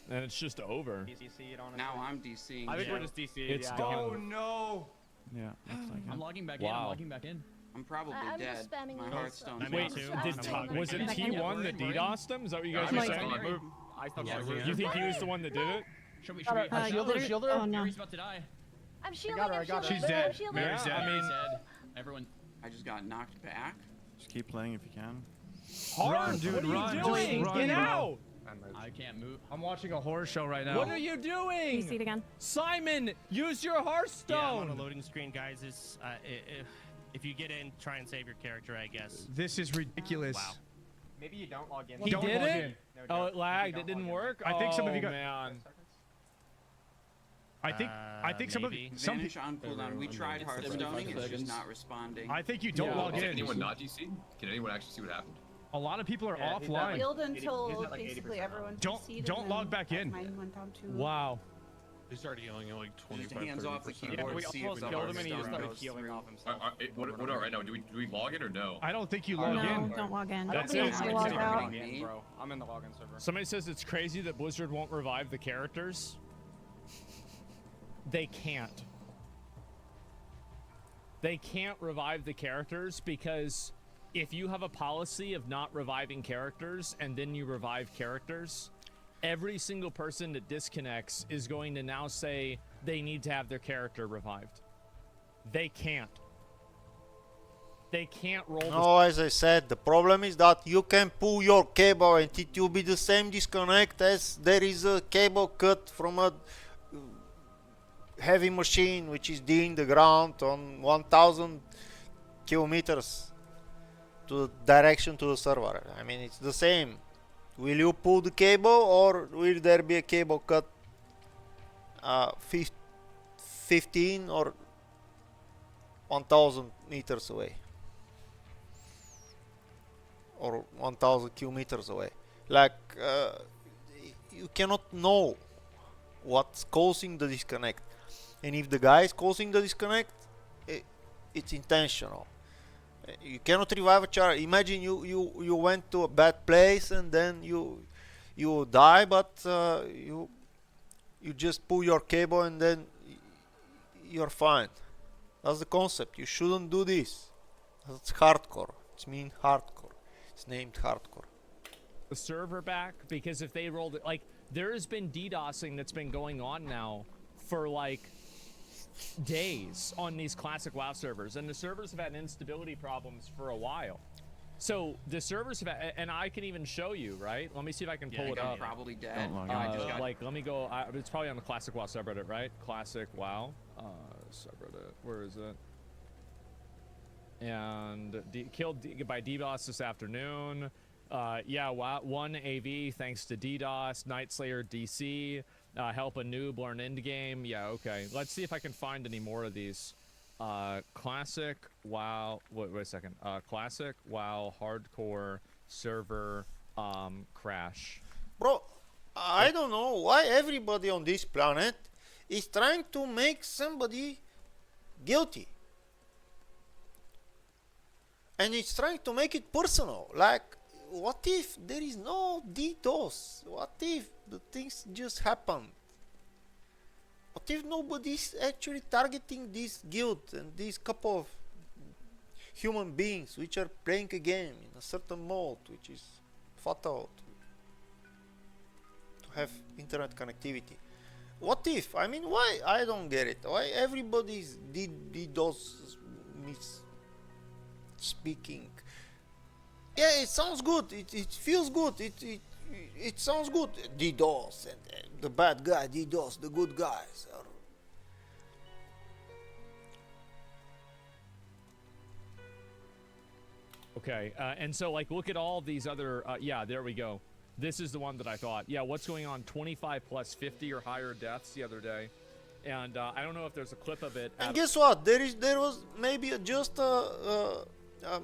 and it's just over. DC'd on Now I'm DCing. I think we're so just DC'd. It's yeah. done. Oh no. Yeah, looks like I'm it. logging back in. I'm Wow. logging back in. I'm probably I'm dead. just spamming My links. Hearthstone's I'm Wait, too. on. did was it T1 that DDoSed him? Is that what you guys were saying? I still Yeah, can't we're- see You think he was the one that did it? Should we Shielder, shield her? Oh no. Mary's about to die. I'm shielding. I'm shielding. She's I'm dead. shielding. Mary's dead. I mean, dead. Everyone. I just got knocked back. Just keep playing if you can. Run, dude. What are you Run. doing? Just run, Get bro. out! I can't move. I'm watching a horror show right now. What are you doing? DC'd again. Simon, use your Yeah, I'm on Hearthstone. the loading screen, guys. It's, if you get in, try and save your character, I guess. This is ridiculous. Wow. Maybe you don't log in. He Don't did log it? in. No Oh, joke. it lagged. Maybe It didn't don't log in. work. I think some of you got- Man. I think some Maybe. some Vanish on cooldown. We tried It's Hearthstoning. 75 It's just seconds. not responding. I think you don't Yeah. log Is in. anyone not DC? Can anyone actually see what happened? A lot of people are Yeah, he's offline. Build He's until at like basically 80% everyone Don't- DC'd and don't then log back in. Mine went down too. Wow. He started healing at like 25, hands off the 30%. keyboard. Yeah, we see if almost the killed him and he Hearthstone just started goes healing through. off himself. What about right now? Do we log in or no? I don't think you No, log in. don't log in. That's I it. don't Log think out. log in, bro. I'm in the login server. Somebody says it's crazy that Blizzard won't revive the characters. They can't. They can't revive the characters because if you have a policy of not reviving characters and then you revive characters, every single person that disconnects is going to now say they need to have their character revived. They can't. They can't roll. No, as I said, the problem is that you can pull your cable and it will be the same disconnect as there is a cable cut from a heavy machine which is digging the ground on 1000 kilometers to direction to the server. I mean, it's the same. Will you pull the cable or will there be a cable cut 15 or 1000 meters away or 1000 kilometers away? Like you cannot know what's causing the disconnect, and if the guy is causing the disconnect, it's intentional. You cannot revive a character. Imagine you went to a bad place and then you die, but you just pull your cable and then you're fine. That's the concept. You shouldn't do this. That's hardcore. It's mean hardcore. It's named hardcore. The server back, because if they rolled it, like, there has been DDoSing that's been going on now for like days on these classic WoW servers, and the servers have had instability problems for a while. So the servers have had, and I can even show you, right? Let me see if I can pull it up. Probably dead. Like, let me go. It's probably on the classic WoW subreddit, right? Classic WoW subreddit. Where is it? And killed by DDoS this afternoon. Yeah, WoW, 1 AV thanks to DDoS. Night Slayer DC. Help a noob learn endgame. Yeah, okay. Let's see if I can find any more of these. Classic WoW. Wait a second. Classic WoW hardcore server crash. Bro, I don't know why everybody on this planet is trying to make somebody guilty. And it's trying to make it personal. Like, what if there is no DDoS? What if the things just happen? What if nobody's actually targeting this guild and this couple of human beings which are playing a game in a certain mode which is fatal to have internet connectivity? What if? I mean, why? I don't get it. Why everybody's DDoS speaking? Yeah, it sounds good. It feels good. It sounds good. DDoS and the bad guy, DDoS, the good guys. Okay, and so like look at all these other. Yeah, there we go. This is the one that I thought. Yeah, what's going on? 25 plus 50 or higher deaths the other day, and I don't know if there's a clip of it. And guess what? There was maybe just a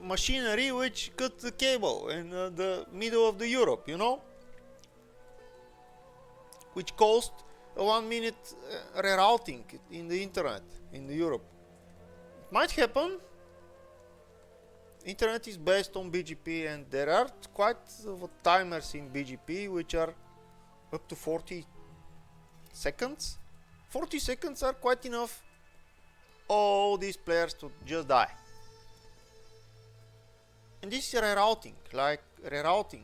machinery which cut the cable in the middle of the Europe, you know, which caused a 1 minute rerouting in the internet in the Europe. It might happen. Internet is based on BGP, and there are quite timers in BGP which are up to 40 seconds. 40 seconds are quite enough all these players to just die. And this is rerouting, like rerouting.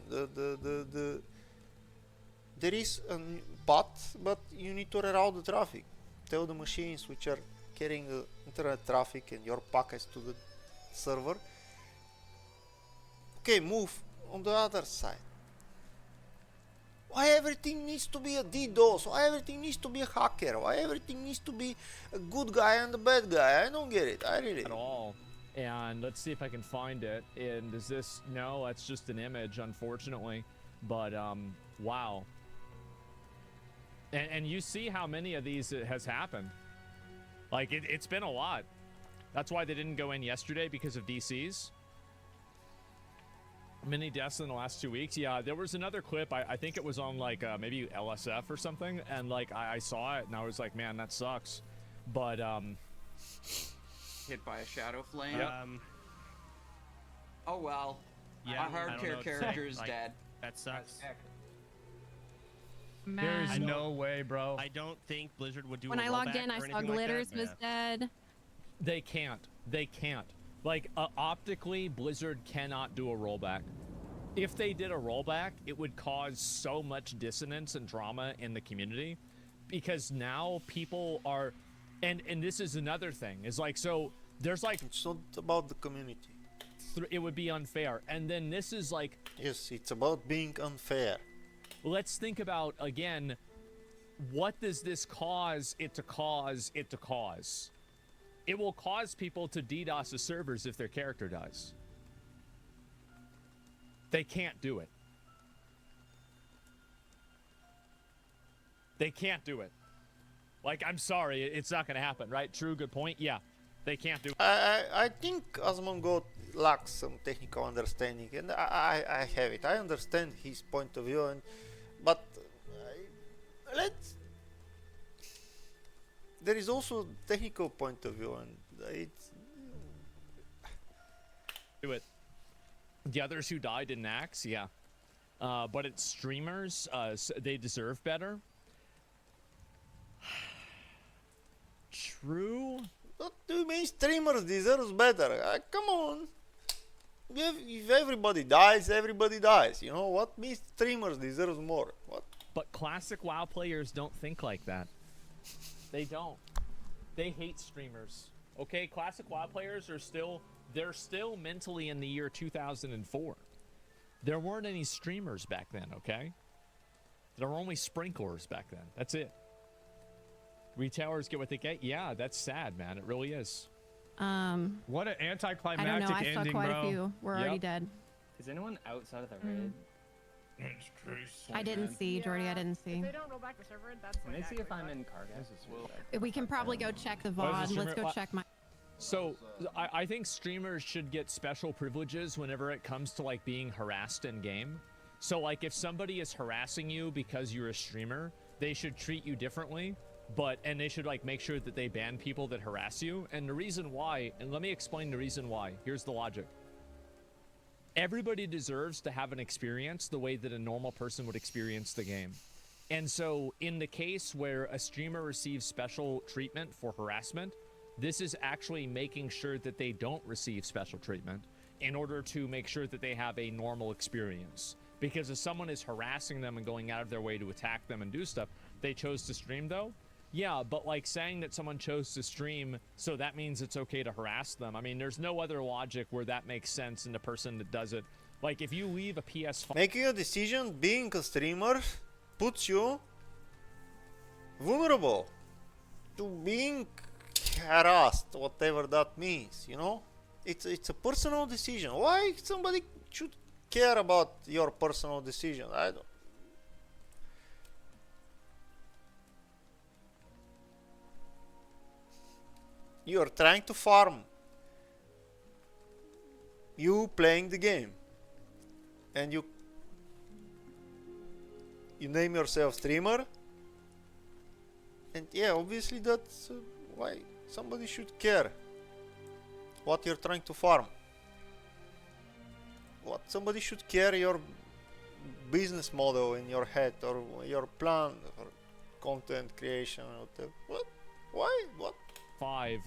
There is a bot, but you need to reroute the traffic. Tell the machines which are carrying the internet traffic and your packets to the server. Okay, move on the other side. Why everything needs to be a DDoS? Why everything needs to be a hacker? Why everything needs to be a good guy and a bad guy? I don't get it. I really at all. And let's see if I can find it. And is this, no, that's just an image, unfortunately. But wow. And you see how many of these has happened. Like it's been a lot. That's why they didn't go in yesterday, because of DCs. Many deaths in the last 2 weeks. Yeah, there was another clip. I think it was on like maybe LSF or something, and like I saw it and I was like, man, that sucks. But Hit by a shadow flame. Yep. Oh well. Yeah, Our hard care character is Like, dead. That sucks. Man. there's no way, bro. I don't think Blizzard would do When a I logged rollback in, or I saw anything like Glitters that. was dead. They can't. They can't. Like optically, Blizzard cannot do a rollback. If they did a rollback, it would cause so much dissonance and drama in the community, because now people are, and this is another thing, is like, so there's like, it's not about the community. It would be unfair, and then this is like, yes, it's about being unfair. Let's think about again, what does this cause it to cause it to cause? It will cause people to DDoS the servers if their character dies. They can't do it. They can't do it. Like, I'm sorry, it's not gonna happen, right? True, good point. Yeah, they can't do it. I think Asmongold lacks some technical understanding, and I have it. I understand his point of view, but let's. There is also a technical point of view, and it's. Do it. The others who died in Axe, yeah. But it's streamers, they deserve better. True. What do you mean streamers deserves better? Come on. If everybody dies, everybody dies. You know what means streamers deserves more? What? But classic WoW players don't think like that. They don't. They hate streamers. Okay, classic WoW players are still, they're still mentally in the year 2004. There weren't any streamers back then, okay? There were only sprinklers back then. That's it. Retailers get what they get. Yeah, that's sad, man. It really is. What an I anticlimactic don't know. I saw ending, quite bro. a few. We're already dead. Is anyone outside of the raid? I didn't see, Jordy. I didn't see. If they don't roll back the server, that's Let me see if I'm in Cargo. We can probably go check the What is VOD. the Let's go streamer- check my. So I think streamers should get special privileges whenever it comes to like being harassed in game. So like if somebody is harassing you because you're a streamer, they should treat you differently. And they should like make sure that they ban people that harass you. And the reason why, and let me explain the reason why. Here's the logic. Everybody deserves to have an experience the way that a normal person would experience the game. And so in the case where a streamer receives special treatment for harassment, this is actually making sure that they don't receive special treatment in order to make sure that they have a normal experience. Because if someone is harassing them and going out of their way to attack them and do stuff, they chose to stream though. Yeah, but like saying that someone chose to stream, so that means it's okay to harass them. I mean, there's no other logic where that makes sense in the person that does it. Like if you leave a PS5... Making a decision, being a streamer, puts you vulnerable to being harassed, whatever that means, you know? It's a personal decision. Why somebody should care about your personal decision? I don't. You are trying to farm. You playing the game. And you name yourself streamer. And yeah, obviously that's why somebody should care what you're trying to farm. What somebody should care your business model in your head or your plan or content creation or whatever. What? Why? What? 5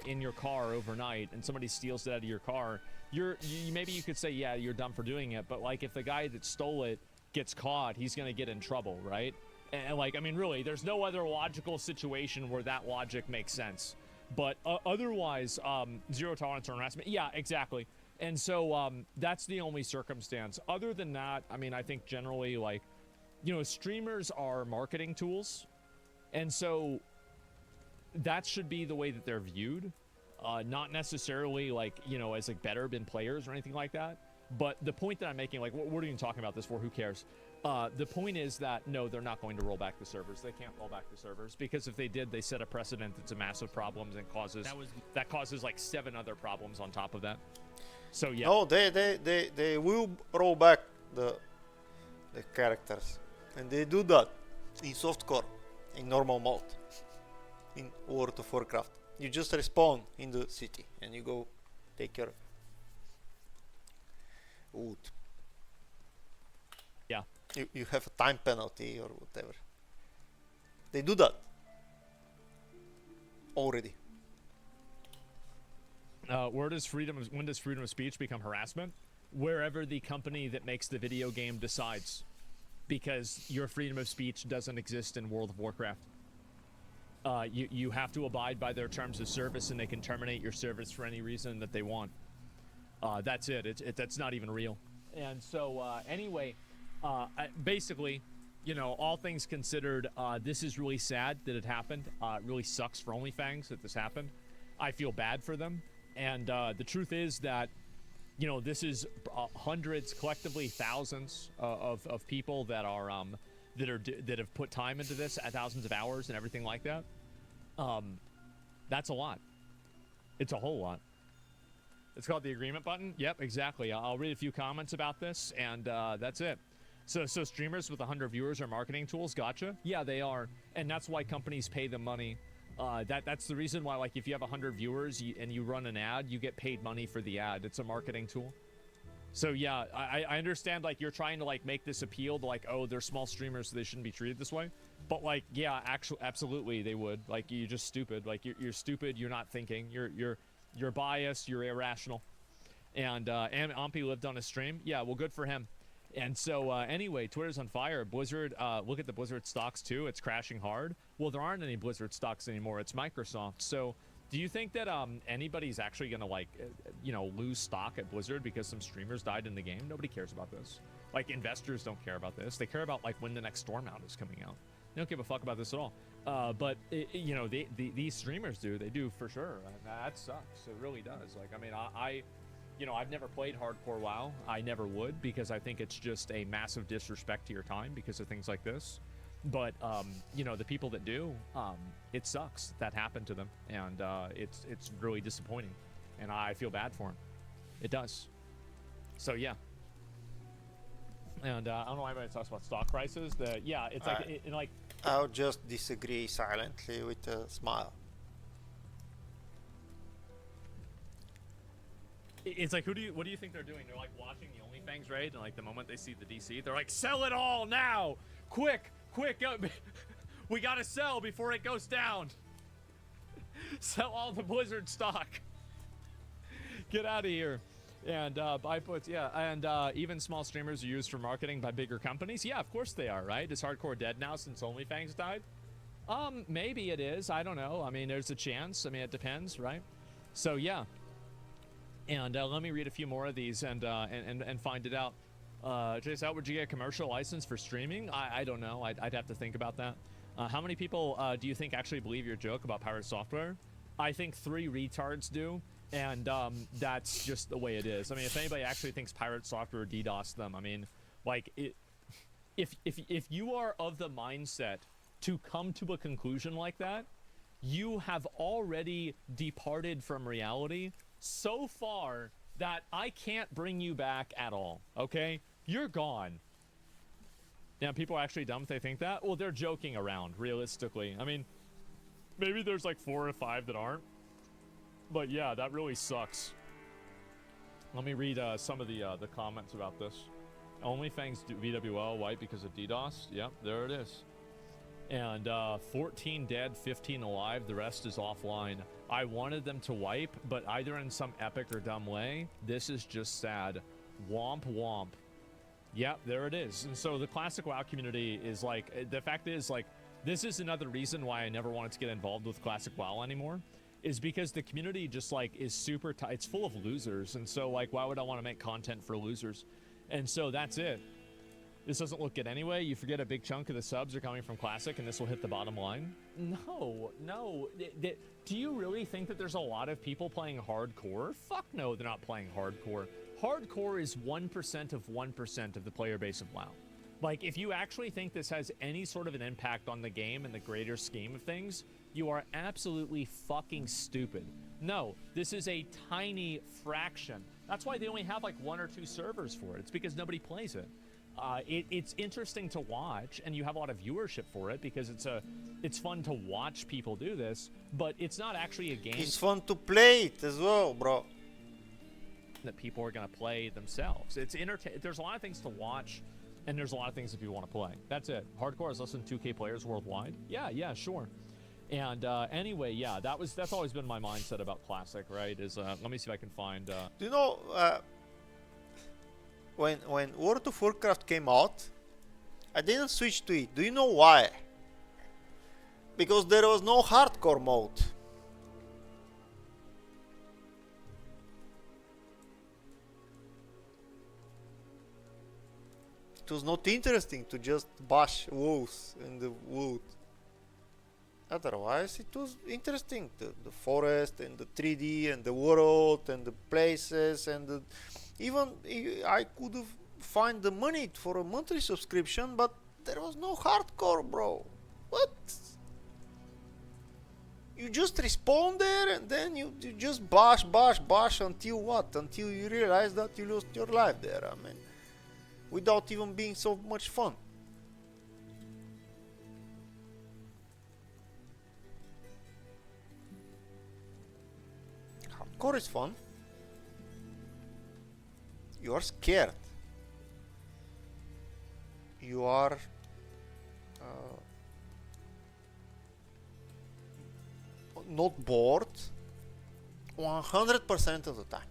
in your car overnight and somebody steals it out of your car, maybe you could say, yeah, you're dumb for doing it, but like if the guy that stole it gets caught, he's gonna get in trouble, right? And like, I mean, really, there's no other logical situation where that logic makes sense. But otherwise, zero tolerance for harassment. Yeah, exactly. And so that's the only circumstance. Other than that, I mean, I think generally, like, you know, streamers are marketing tools, and so that should be the way that they're viewed, not necessarily like, you know, as like better than players or anything like that. But the point that I'm making, like, what are you talking about this for? Who cares? The point is that no, they're not going to roll back the servers. They can't roll back the servers because if they did, they set a precedent that's a massive problem and causes that causes like 7 other problems on top of that. So yeah. No, they will roll back the characters, and they do that in softcore, in normal mode, in World of Warcraft. You just respawn in the city and you go take your wood. Yeah. You have a time penalty or whatever. They do that already. When does freedom of speech become harassment? Wherever the company that makes the video game decides, because your freedom of speech doesn't exist in World of Warcraft. You have to abide by their terms of service, and they can terminate your service for any reason that they want. That's it. That's not even real. And so anyway, basically, you know, all things considered, this is really sad that it happened. It really sucks for OnlyFangs that this happened. I feel bad for them. And the truth is that, you know, this is hundreds, collectively thousands of people that are that have put time into this, thousands of hours and everything like that. That's a lot. It's a whole lot. It's called the agreement button. Yep, exactly. I'll read a few comments about this, and that's it. So streamers with 100 viewers are marketing tools. Gotcha. Yeah, they are, and that's why companies pay them money. That's the reason why, like, if you have 100 viewers and you run an ad, you get paid money for the ad. It's a marketing tool. So yeah, I understand, like, you're trying to, like, make this appeal to, like, oh, they're small streamers, so they shouldn't be treated this way. But, like, yeah, absolutely they would. Like, you're just stupid. Like, you're stupid. You're not thinking. You're biased. You're irrational. And Ampi lived on a stream. Yeah, well, good for him. And so anyway, Twitter's on fire. Blizzard, look at the Blizzard stocks too. It's crashing hard. Well, there aren't any Blizzard stocks anymore. It's Microsoft. So do you think that anybody's actually going to, like, you know, lose stock at Blizzard because some streamers died in the game? Nobody cares about this. Like, investors don't care about this. They care about, like, when the next Stormount is coming out. They don't give a fuck about this at all. But you know, these streamers do. They do for sure. And that sucks. It really does. Like, I mean, you know, I've never played hardcore WoW. I never would, because I think it's just a massive disrespect to your time because of things like this. But you know, the people that do, it sucks that happened to them, and it's really disappointing, and I feel bad for them. It does. So yeah. And I don't know why everybody talks about stock prices. Yeah, it's like I'll just disagree silently with a smile. It's like, what do you think they're doing? They're like watching the OnlyFangs raid, and like the moment they see the DC, they're like, sell it all now, quick, go. We gotta sell before it goes down. Sell all the Blizzard stock. Get out of here. And buy puts, yeah, and even small streamers are used for marketing by bigger companies. Yeah, of course they are, right? Is hardcore dead now since OnlyFangs died? Maybe it is. I don't know. I mean, there's a chance. I mean, it depends, right? So yeah. And let me read a few more of these and find it out. Jace, how would you get a commercial license for streaming? I don't know. I'd have to think about that. How many people do you think actually believe your joke about pirate software? I think 3 retards do, and that's just the way it is. I mean, if anybody actually thinks pirate software DDoS them, I mean, like, if you are of the mindset to come to a conclusion like that, you have already departed from reality so far that I can't bring you back at all, okay? You're gone. Now, people are actually dumb if they think that. Well, they're joking around, realistically. I mean, maybe there's like 4 or 5 that aren't. But yeah, that really sucks. Let me read some of the comments about this. OnlyFangs VWL white because of DDoS. Yep, there it is. And 14 dead, 15 alive. The rest is offline. I wanted them to wipe, but either in some epic or dumb way. This is just sad. Womp womp. Yep, there it is. And so the classic WoW community is like, the fact is, like, this is another reason why I never wanted to get involved with classic WoW anymore, is because the community just, like, is super tight. It's full of losers. And so, like, why would I want to make content for losers? And so that's it. This doesn't look good anyway. You forget a big chunk of the subs are coming from Classic, and this will hit the bottom line. No. Do you really think that there's a lot of people playing hardcore? Fuck no, they're not playing hardcore. Hardcore is 1% of 1% of the player base of WoW. Like, if you actually think this has any sort of an impact on the game and the greater scheme of things, you are absolutely fucking stupid. No, this is a tiny fraction. That's why they only have like 1 or 2 servers for it. It's because nobody plays it. It's interesting to watch, and you have a lot of viewership for it because it's fun to watch people do this, but it's not actually a game. It's fun to play it as well, bro. That people are gonna play themselves. It's There's a lot of things to watch, and there's a lot of things that people want to play. That's it. Hardcore has less than 2K players worldwide. Yeah, sure. And anyway, yeah, that's always been my mindset about Classic, right? Is let me see if I can find. Do you know when World of Warcraft came out, I didn't switch to it. Do you know why? Because there was no hardcore mode. It was not interesting to just bash wolves in the wood. Otherwise, it was interesting. The forest and the 3D and the world and the places and even I could have find the money for a monthly subscription, but there was no hardcore, bro. What? You just respawn there and then you just bash until what? Until you realize that you lost your life there. I mean, without even being so much fun. Hardcore is fun. You are scared. You are not bored 100% of the time.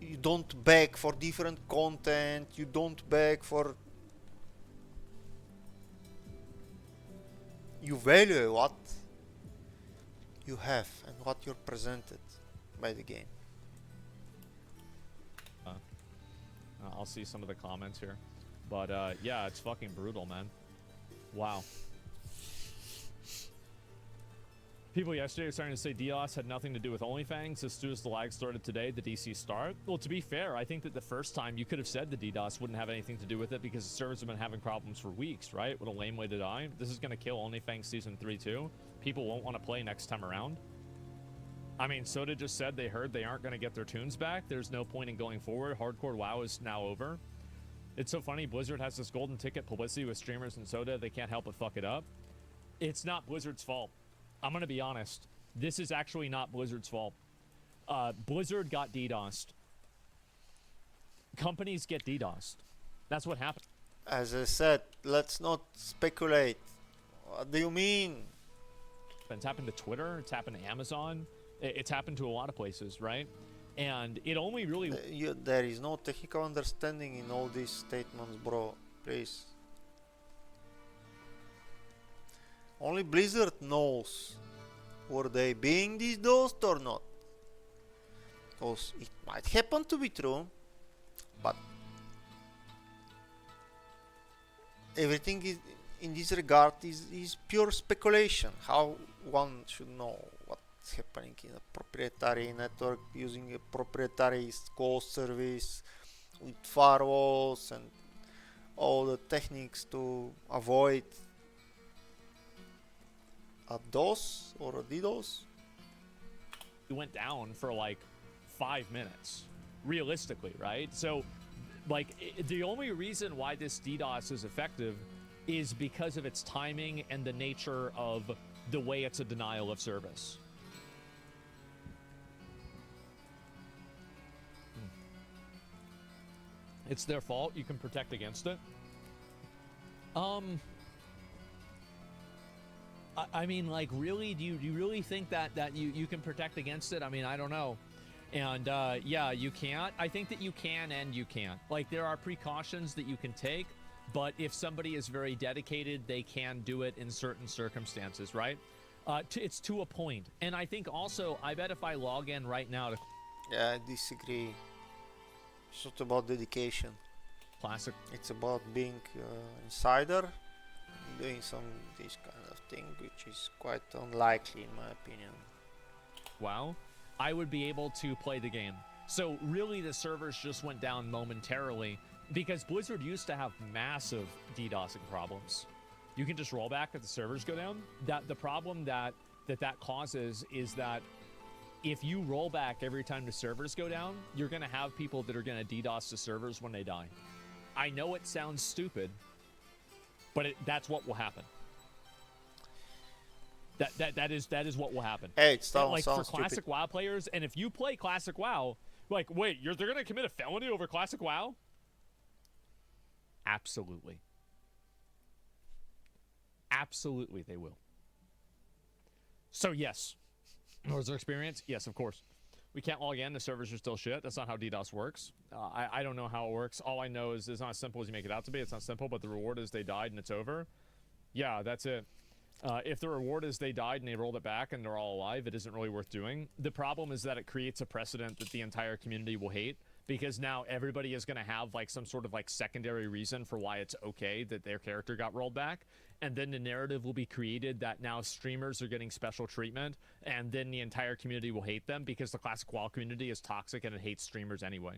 You don't beg for different content, you don't beg for... You value what you have and what you're presented by the game. I'll see some of the comments here. But yeah, it's fucking brutal, man. Wow. People yesterday were starting to say DDoS had nothing to do with OnlyFangs. As soon as the lag started today, the DC start. Well, to be fair, I think that the first time you could have said the DDoS wouldn't have anything to do with it because the servers have been having problems for weeks, right? What a lame way to die. This is going to kill OnlyFangs Season 3 too. People won't want to play next time around. I mean, Soda just said they heard they aren't going to get their tunes back. There's no point in going forward. Hardcore WoW is now over. It's so funny. Blizzard has this golden ticket publicity with streamers and Soda. They can't help but fuck it up. It's not Blizzard's fault. I'm going to be honest. This is actually not Blizzard's fault. Blizzard got DDoSed. Companies get DDoSed. That's what happened. As I said, let's not speculate. What do you mean? It's happened to Twitter. It's happened to Amazon. It's happened to a lot of places, right? And it only really... there is no technical understanding in all these statements, bro. Please. Only Blizzard knows were they being DDoSed or not. Because it might happen to be true, but everything is, in this regard is pure speculation. How one should know what's happening in a proprietary network using a proprietary ghost service with firewalls and all the techniques to avoid a DOS or a DDoS? It went down for like 5 minutes, realistically, right? So, like, the only reason why this DDoS is effective is because of its timing and the nature of the way it's a denial of service. It's their fault. You can protect against it. I mean, like, really? Do you really think that you can protect against it? I mean, I don't know. And yeah, you can't. I think that you can and you can't. Like, there are precautions that you can take, but if somebody is very dedicated, they can do it in certain circumstances, right? It's to a point. And I think also, I bet if I log in right now to... Yeah, I disagree. It's not about dedication. Classic. It's about being insider, doing this kind of thing, which is quite unlikely in my opinion. Wow. I would be able to play the game. So really the servers just went down momentarily because Blizzard used to have massive DDoSing problems. You can just roll back if the servers go down. The problem that causes is that if you roll back every time the servers go down, you're going to have people that are going to DDoS the servers when they die. I know it sounds stupid, but that's what will happen. That is what will happen. Hey, it sounds like for classic stupid. WoW players, and if you play classic WoW, like, wait, they're going to commit a felony over classic WoW? Absolutely. Absolutely, they will. So, yes. Was there experience? Yes, of course. We can't log in. The servers are still shit. That's not how DDoS works. I don't know how it works. All I know is it's not as simple as you make it out to be. It's not simple, but the reward is they died and it's over. Yeah, that's it. If the reward is they died and they rolled it back and they're all alive, it isn't really worth doing. The problem is that it creates a precedent that the entire community will hate, because now everybody is going to have like some sort of like secondary reason for why it's okay that their character got rolled back. And then the narrative will be created that now streamers are getting special treatment, and then the entire community will hate them because the classic WoW community is toxic and it hates streamers anyway.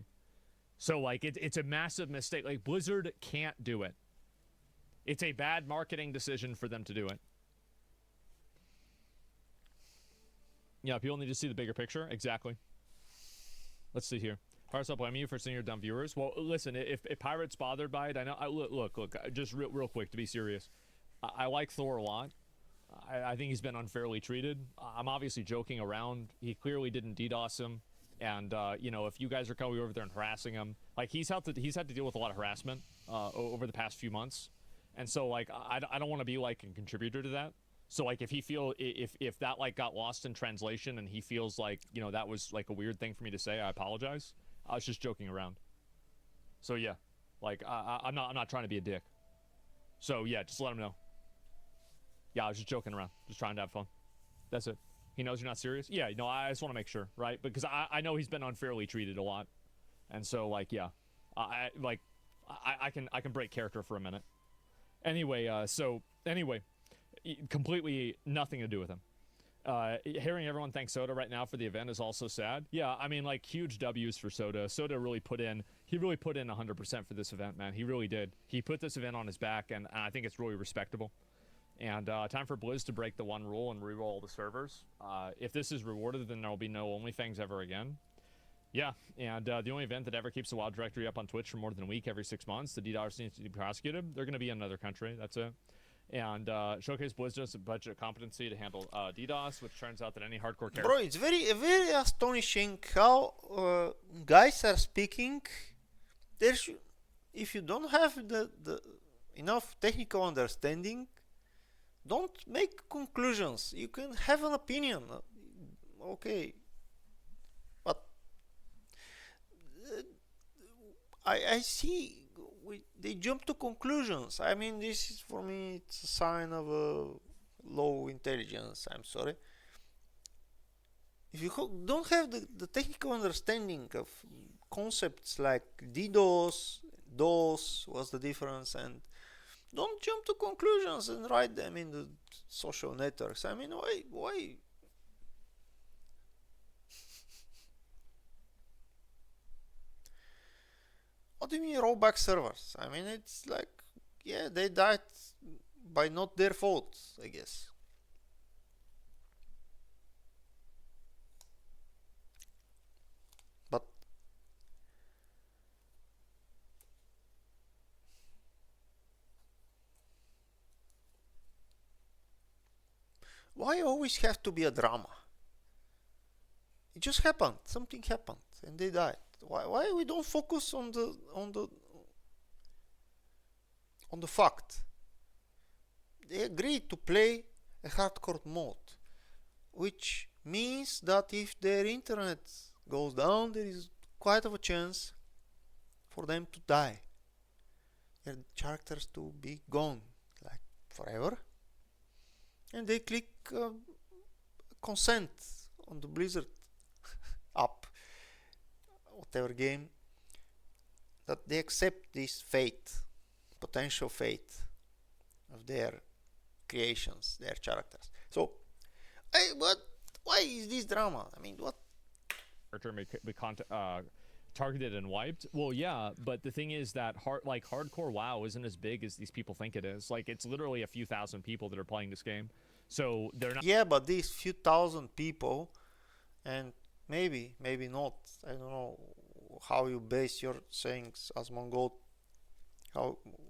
So like it's a massive mistake. Like Blizzard can't do it. It's a bad marketing decision for them to do it. Yeah, people need to see the bigger picture. Exactly. Let's see here. Pirates don't blame you for seeing your dumb viewers. Well, listen, if Pirates bothered by it, I know. Look, just real quick, to be serious. I like Thor a lot. I think he's been unfairly treated. I'm obviously joking around. He clearly didn't DDoS him. And, you know, if you guys are coming over there and harassing him, like, he's had to deal with a lot of harassment over the past few months. And so, like, I don't want to be, like, a contributor to that. So, like, if that, like, got lost in translation and he feels like, you know, that was, like, a weird thing for me to say, I apologize. I was just joking around. So, yeah. Like, I'm not trying to be a dick. So, yeah, just let him know. Yeah, I was just joking around. Just trying to have fun. That's it. He knows you're not serious? Yeah, no, I just want to make sure, right? Because I know he's been unfairly treated a lot. And so, like, yeah. I can break character for a minute. Anyway, completely nothing to do with him. Hearing everyone thank Soda right now for the event is also sad. Yeah, I mean, like, huge W's for Soda. Soda really put in 100% for this event, man. He really did. He put this event on his back, and I think it's really respectable. And time for Blizz to break the one rule and reroll all the servers. If this is rewarded, then there will be no OnlyFangs ever again. Yeah, and the only event that ever keeps a WoW directory up on Twitch for more than a week every 6 months, the DDoS needs to be prosecuted. They're going to be in another country. That's it. And showcase Blizz does a budget competency to handle DDoS, which turns out that any hardcore character... Bro, it's very astonishing how guys are speaking. If you don't have the enough technical understanding, don't make conclusions. You can have an opinion, okay, but I see they jump to conclusions. I mean, this is, for me, it's a sign of low intelligence. I'm sorry. If you don't have the technical understanding of concepts like DDoS, DOS, what's the difference, and don't jump to conclusions and write them in the social networks. I mean, why? What do you mean rollback servers? I mean, it's like, yeah, they died by not their fault, I guess. But why always have to be a drama? It just happened. Something happened, and they died. Why we don't focus on the fact? They agreed to play a hardcore mode, which means that if their internet goes down, there is quite of a chance for them to die, their characters to be gone, like forever. And they click consent on the Blizzard app, whatever game, that they accept this fate, potential fate of their creations, their characters. So, why is this drama? I mean, what? Character may targeted and wiped. Well, yeah, but the thing is that hardcore WoW isn't as big as these people think it is. Like, it's literally a few thousand people that are playing this game, so they're not. Yeah, but these few thousand people, and maybe not. I don't know how you base your sayings as Mongol,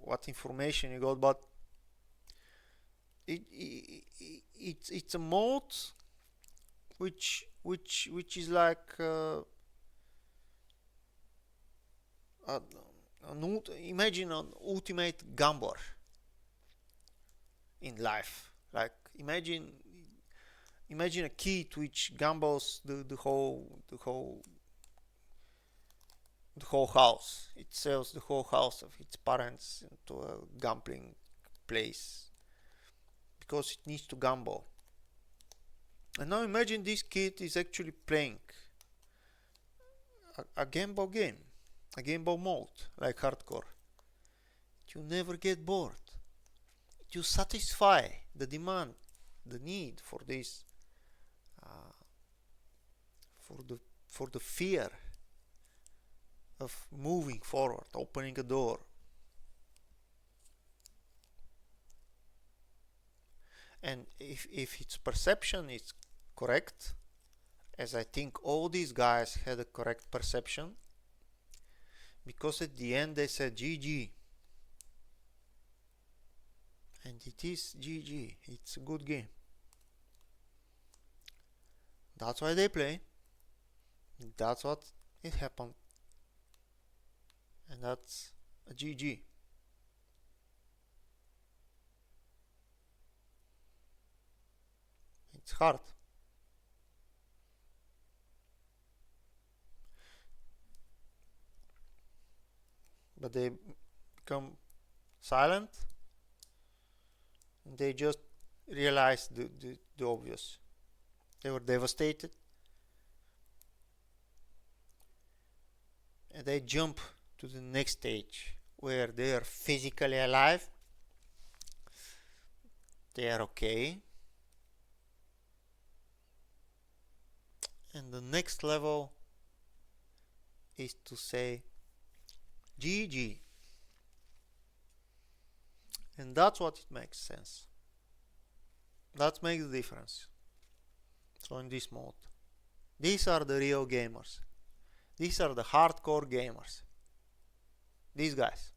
what information you got, but it's a mode which is like imagine an ultimate gambler in life. Like imagine a kid which gambles the whole house. It sells the whole house of its parents into a gambling place because it needs to gamble. And now imagine this kid is actually playing a gamble game, a gamble mode like hardcore. You never get bored. You satisfy the demand, the need for this, for the fear of moving forward, opening a door. And if its perception is correct, as I think all these guys had a correct perception, because at the end they said GG, and it is GG, it's a good game. That's why they play, that's what it happened, and that's a GG. It's hard. But they become silent and they just realized the obvious. They were devastated and they jump to the next stage where they are physically alive, they are okay, and the next level is to say GG, and that's what it makes sense. That makes the difference. So in this mode, these are the real gamers. These are the hardcore gamers. These guys.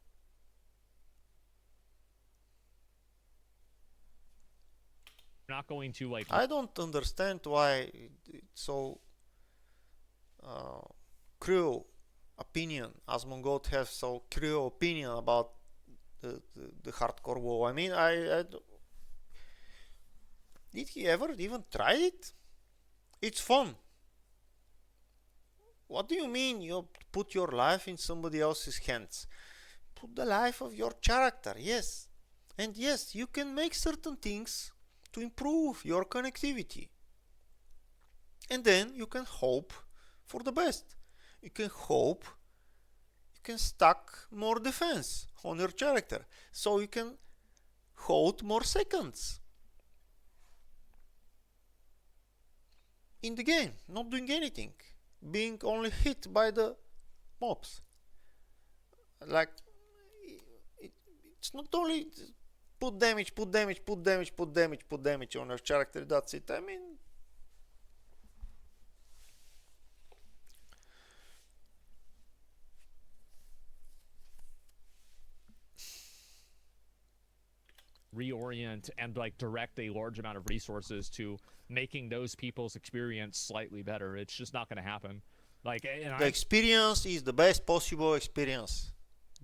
Not going to like. I don't understand why it's so cruel opinion. Asmongold has so cruel opinion about the hardcore WoW. I mean, did he ever even try it? It's fun. What do you mean you put your life in somebody else's hands? Put the life of your character, yes. And yes, you can make certain things to improve your connectivity. And then you can hope for the best. You can hope you can stack more defense on your character, so you can hold more seconds in the game, not doing anything, being only hit by the mobs. Like, it's not only put damage on your character, that's it. I mean, reorient and like direct a large amount of resources to making those people's experience slightly better. It's just not going to happen. Like, and the experience is the best possible experience.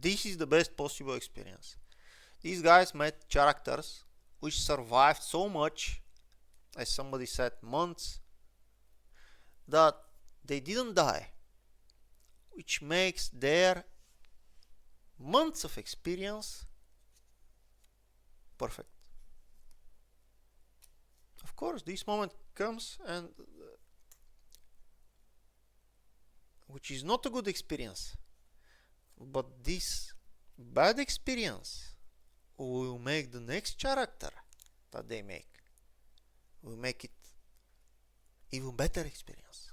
This is the best possible experience. These guys met characters which survived so much, as somebody said, months, that they didn't die, which makes their months of experience perfect. Of course, this moment comes, and which is not a good experience, but this bad experience will make the next character that they will make it even better experience.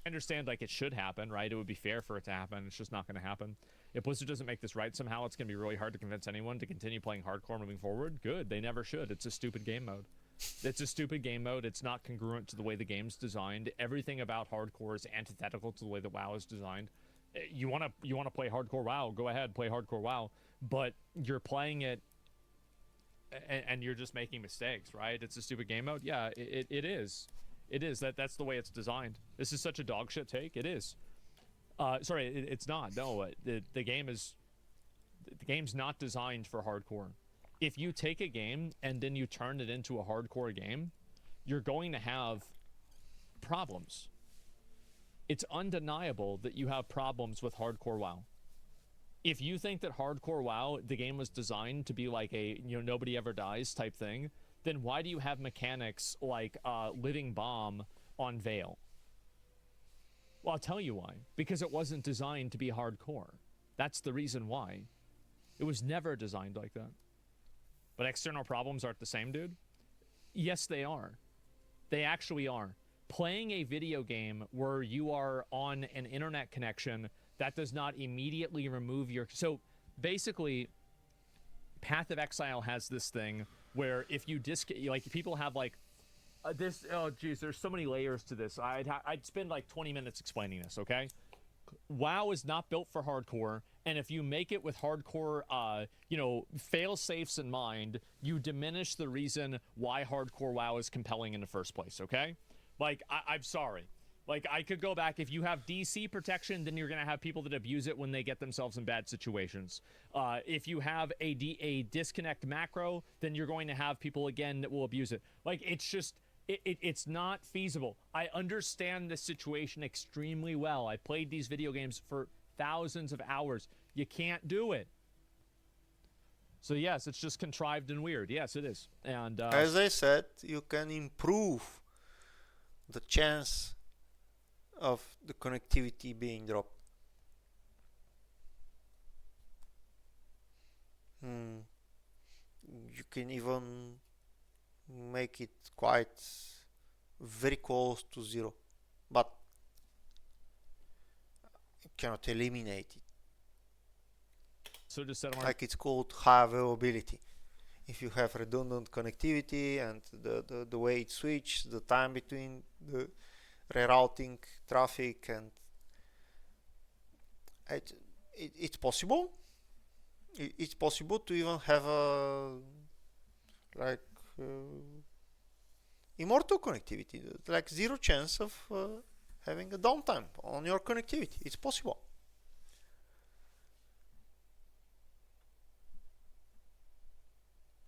understand like it should happen, right? It would be fair for it to happen. It's just not going to happen. If Blizzard doesn't make this right somehow, it's going to be really hard to convince anyone to continue playing hardcore moving forward. Good. They never should. It's a stupid game mode. It's a stupid game mode. It's not congruent to the way the game's designed. Everything about hardcore is antithetical to the way that WoW is designed. You want to play hardcore WoW, go ahead, play hardcore WoW, but you're playing it and you're just making mistakes, right? It's a stupid game mode. Yeah, it is. It is. That's the way it's designed. This is such a dog shit take. It is. Sorry, it's not. No, the game's not designed for hardcore. If you take a game and then you turn it into a hardcore game, you're going to have problems. It's undeniable that you have problems with hardcore WoW. If you think that hardcore WoW, the game was designed to be like a, nobody ever dies type thing, then why do you have mechanics like Living Bomb on Veil? Well, I'll tell you why. Because it wasn't designed to be hardcore. That's the reason why. It was never designed like that. But external problems aren't the same, dude? Yes, they are. They actually are. Playing a video game where you are on an internet connection, that does not immediately remove your... So, basically, Path of Exile has this thing where if you like, people have, like, this... Oh, geez, there's so many layers to this. I'd spend, like, 20 minutes explaining this, okay? WoW is not built for hardcore, and if you make it with hardcore, fail-safes in mind, you diminish the reason why hardcore WoW is compelling in the first place, okay? Like, I'm sorry. Like, I could go back. If you have DC protection, then you're going to have people that abuse it when they get themselves in bad situations. If you have a disconnect macro, then you're going to have people, again, that will abuse it. Like, it's just... It's not feasible. I understand the situation extremely well. I played these video games for thousands of hours. You can't do it. So yes, it's just contrived and weird. Yes, it is. And as I said, you can improve the chance of the connectivity being dropped. You can even make it quite very close to zero, but you cannot eliminate it. So just like it's called high availability. If you have redundant connectivity and the way it switches, the time between the rerouting traffic, and it's possible. It's possible to even have a immortal connectivity, like zero chance of having a downtime on your connectivity. It's possible.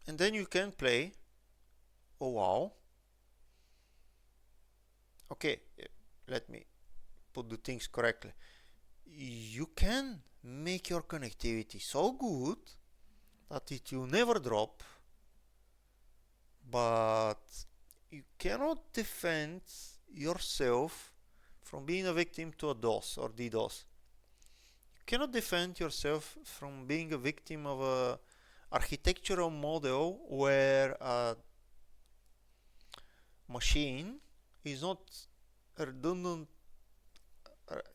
And then you can play WoW. Okay, let me put the things correctly. You can make your connectivity so good that it will never drop, but you cannot defend yourself from being a victim to a DOS or DDoS. You cannot defend yourself from being a victim of a architectural model where a machine is not redundant.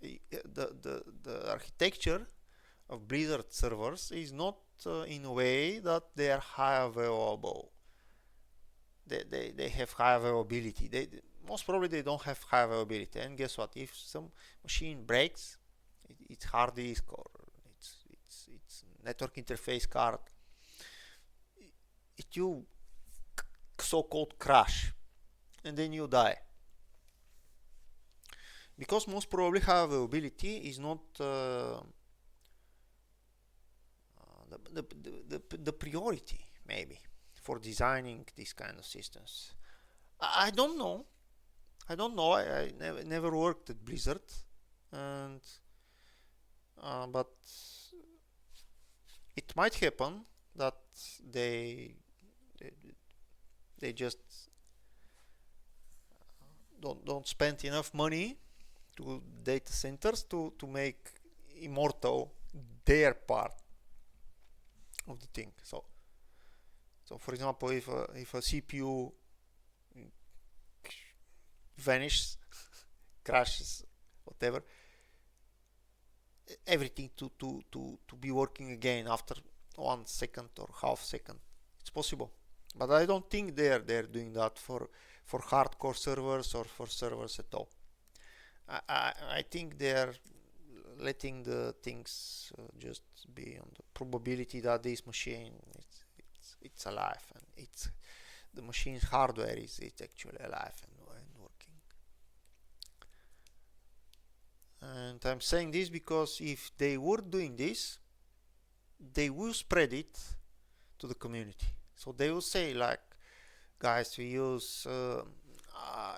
The architecture of Blizzard servers is not in a way that they are high available. They have high availability. Most probably they don't have high availability. And guess what? If some machine breaks, it's hard disk or it's network interface card, it will so-called crash, and then you die. Because most probably high availability is not the priority, maybe, for designing these kind of systems. I don't know. I never worked at Blizzard, and but it might happen that they just don't spend enough money to data centers to make immortal their part of the thing. So for example, if a CPU vanishes, crashes whatever, everything to be working again after 1 second or half second. It's possible, but I don't think they're doing that for hardcore servers or for servers at all. I think they're letting the things just be on the probability that this machine it's alive, and it's the machine's hardware is actually alive and working. And I'm saying this because if they were doing this, they will spread it to the community. So they will say, like, guys, we use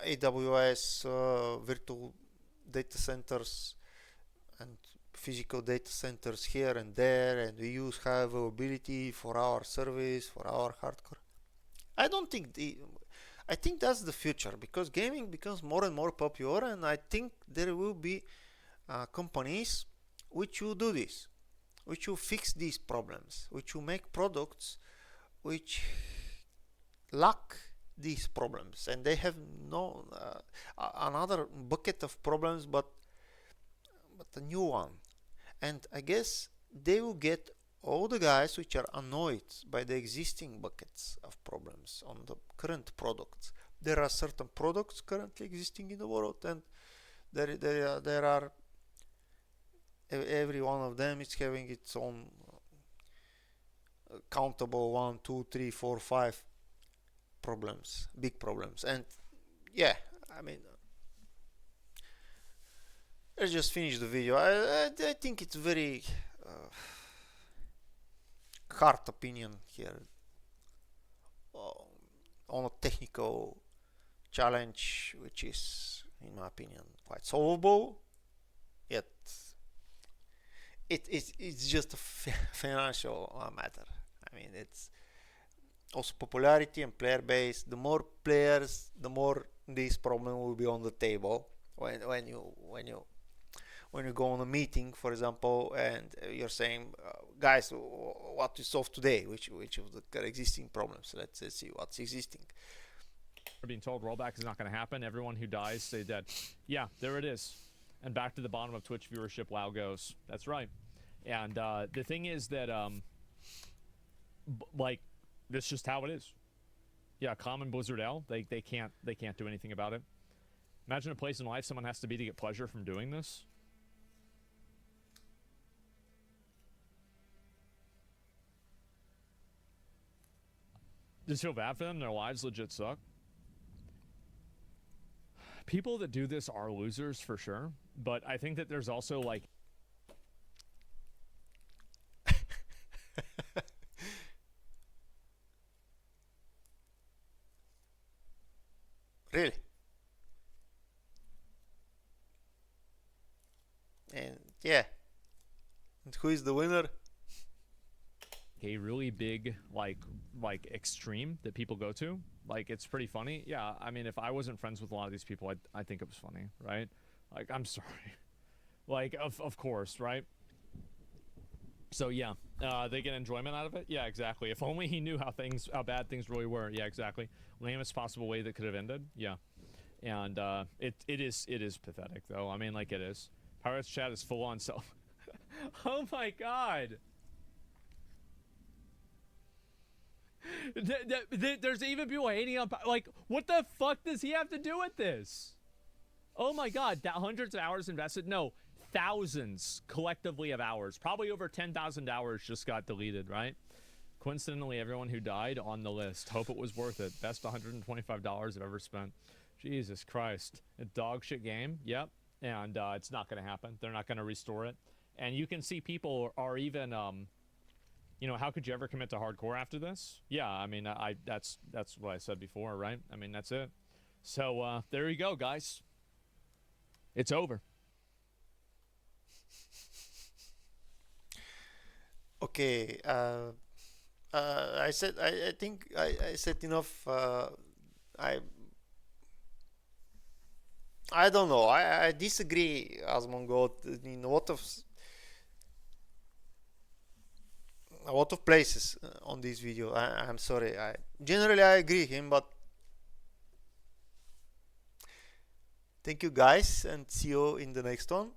AWS virtual data centers and physical data centers here and there, and we use high availability for our service, for our hardcore. I think that's the future, because gaming becomes more and more popular, and I think there will be companies which will do this, which will fix these problems, which will make products which lack these problems, and they have no another bucket of problems, but a new one. And I guess they will get all the guys which are annoyed by the existing buckets of problems on the current products. There are certain products currently existing in the world, and there are every one of them is having its own countable 1, 2, 3, 4, 5 problems, big problems. And yeah, I mean, let's just finish the video. I think it's very hard opinion here on a technical challenge, which is, in my opinion, quite solvable, yet it's just a financial matter. I mean, it's also popularity and player base. The more players, the more this problem will be on the table. When you go on a meeting, for example, and you're saying, guys, what to solve today? Which of the existing problems? Let's see what's existing. We're being told rollback is not going to happen. Everyone who dies, stay dead. Yeah, there it is. And back to the bottom of Twitch viewership, WoW goes. That's right. And the thing is that, like, that's just how it is. Yeah, common Blizzard L. They can't do anything about it. Imagine a place in life someone has to be to get pleasure from doing this. Just feel bad for them. Their lives legit suck. People that do this are losers for sure, but I think that there's also, like, really. And yeah, and who is the winner? A really big like extreme that people go to. Like, it's pretty funny. Yeah, I mean, if I wasn't friends with a lot of these people, I think it was funny, right? Like, I'm sorry. Like, of course, right? So yeah, they get enjoyment out of it. Yeah, exactly. If only he knew how bad things really were. Yeah, exactly. Lamest possible way that could have ended. Yeah, and it is pathetic though. I mean, like, it is. Pirates chat is full on self. Oh my god. There's even people hating on, like, what the fuck does he have to do with this? Oh my god, that hundreds of hours invested? No, thousands collectively of hours. Probably over 10,000 hours just got deleted, right? Coincidentally, everyone who died on the list. Hope it was worth it. Best $125 I've ever spent. Jesus Christ. A dog shit game. Yep. And it's not going to happen. They're not going to restore it. And you can see people are even, you know, how could you ever commit to hardcore after this? Yeah, I mean, that's what I said before, right? I mean, that's it. So there you go, guys. It's over. Okay. I think I said enough. I don't know. I disagree, Asmongold, in a lot of places on this video. I'm sorry. Generally I agree him, but Thank you guys, and see you in the next one.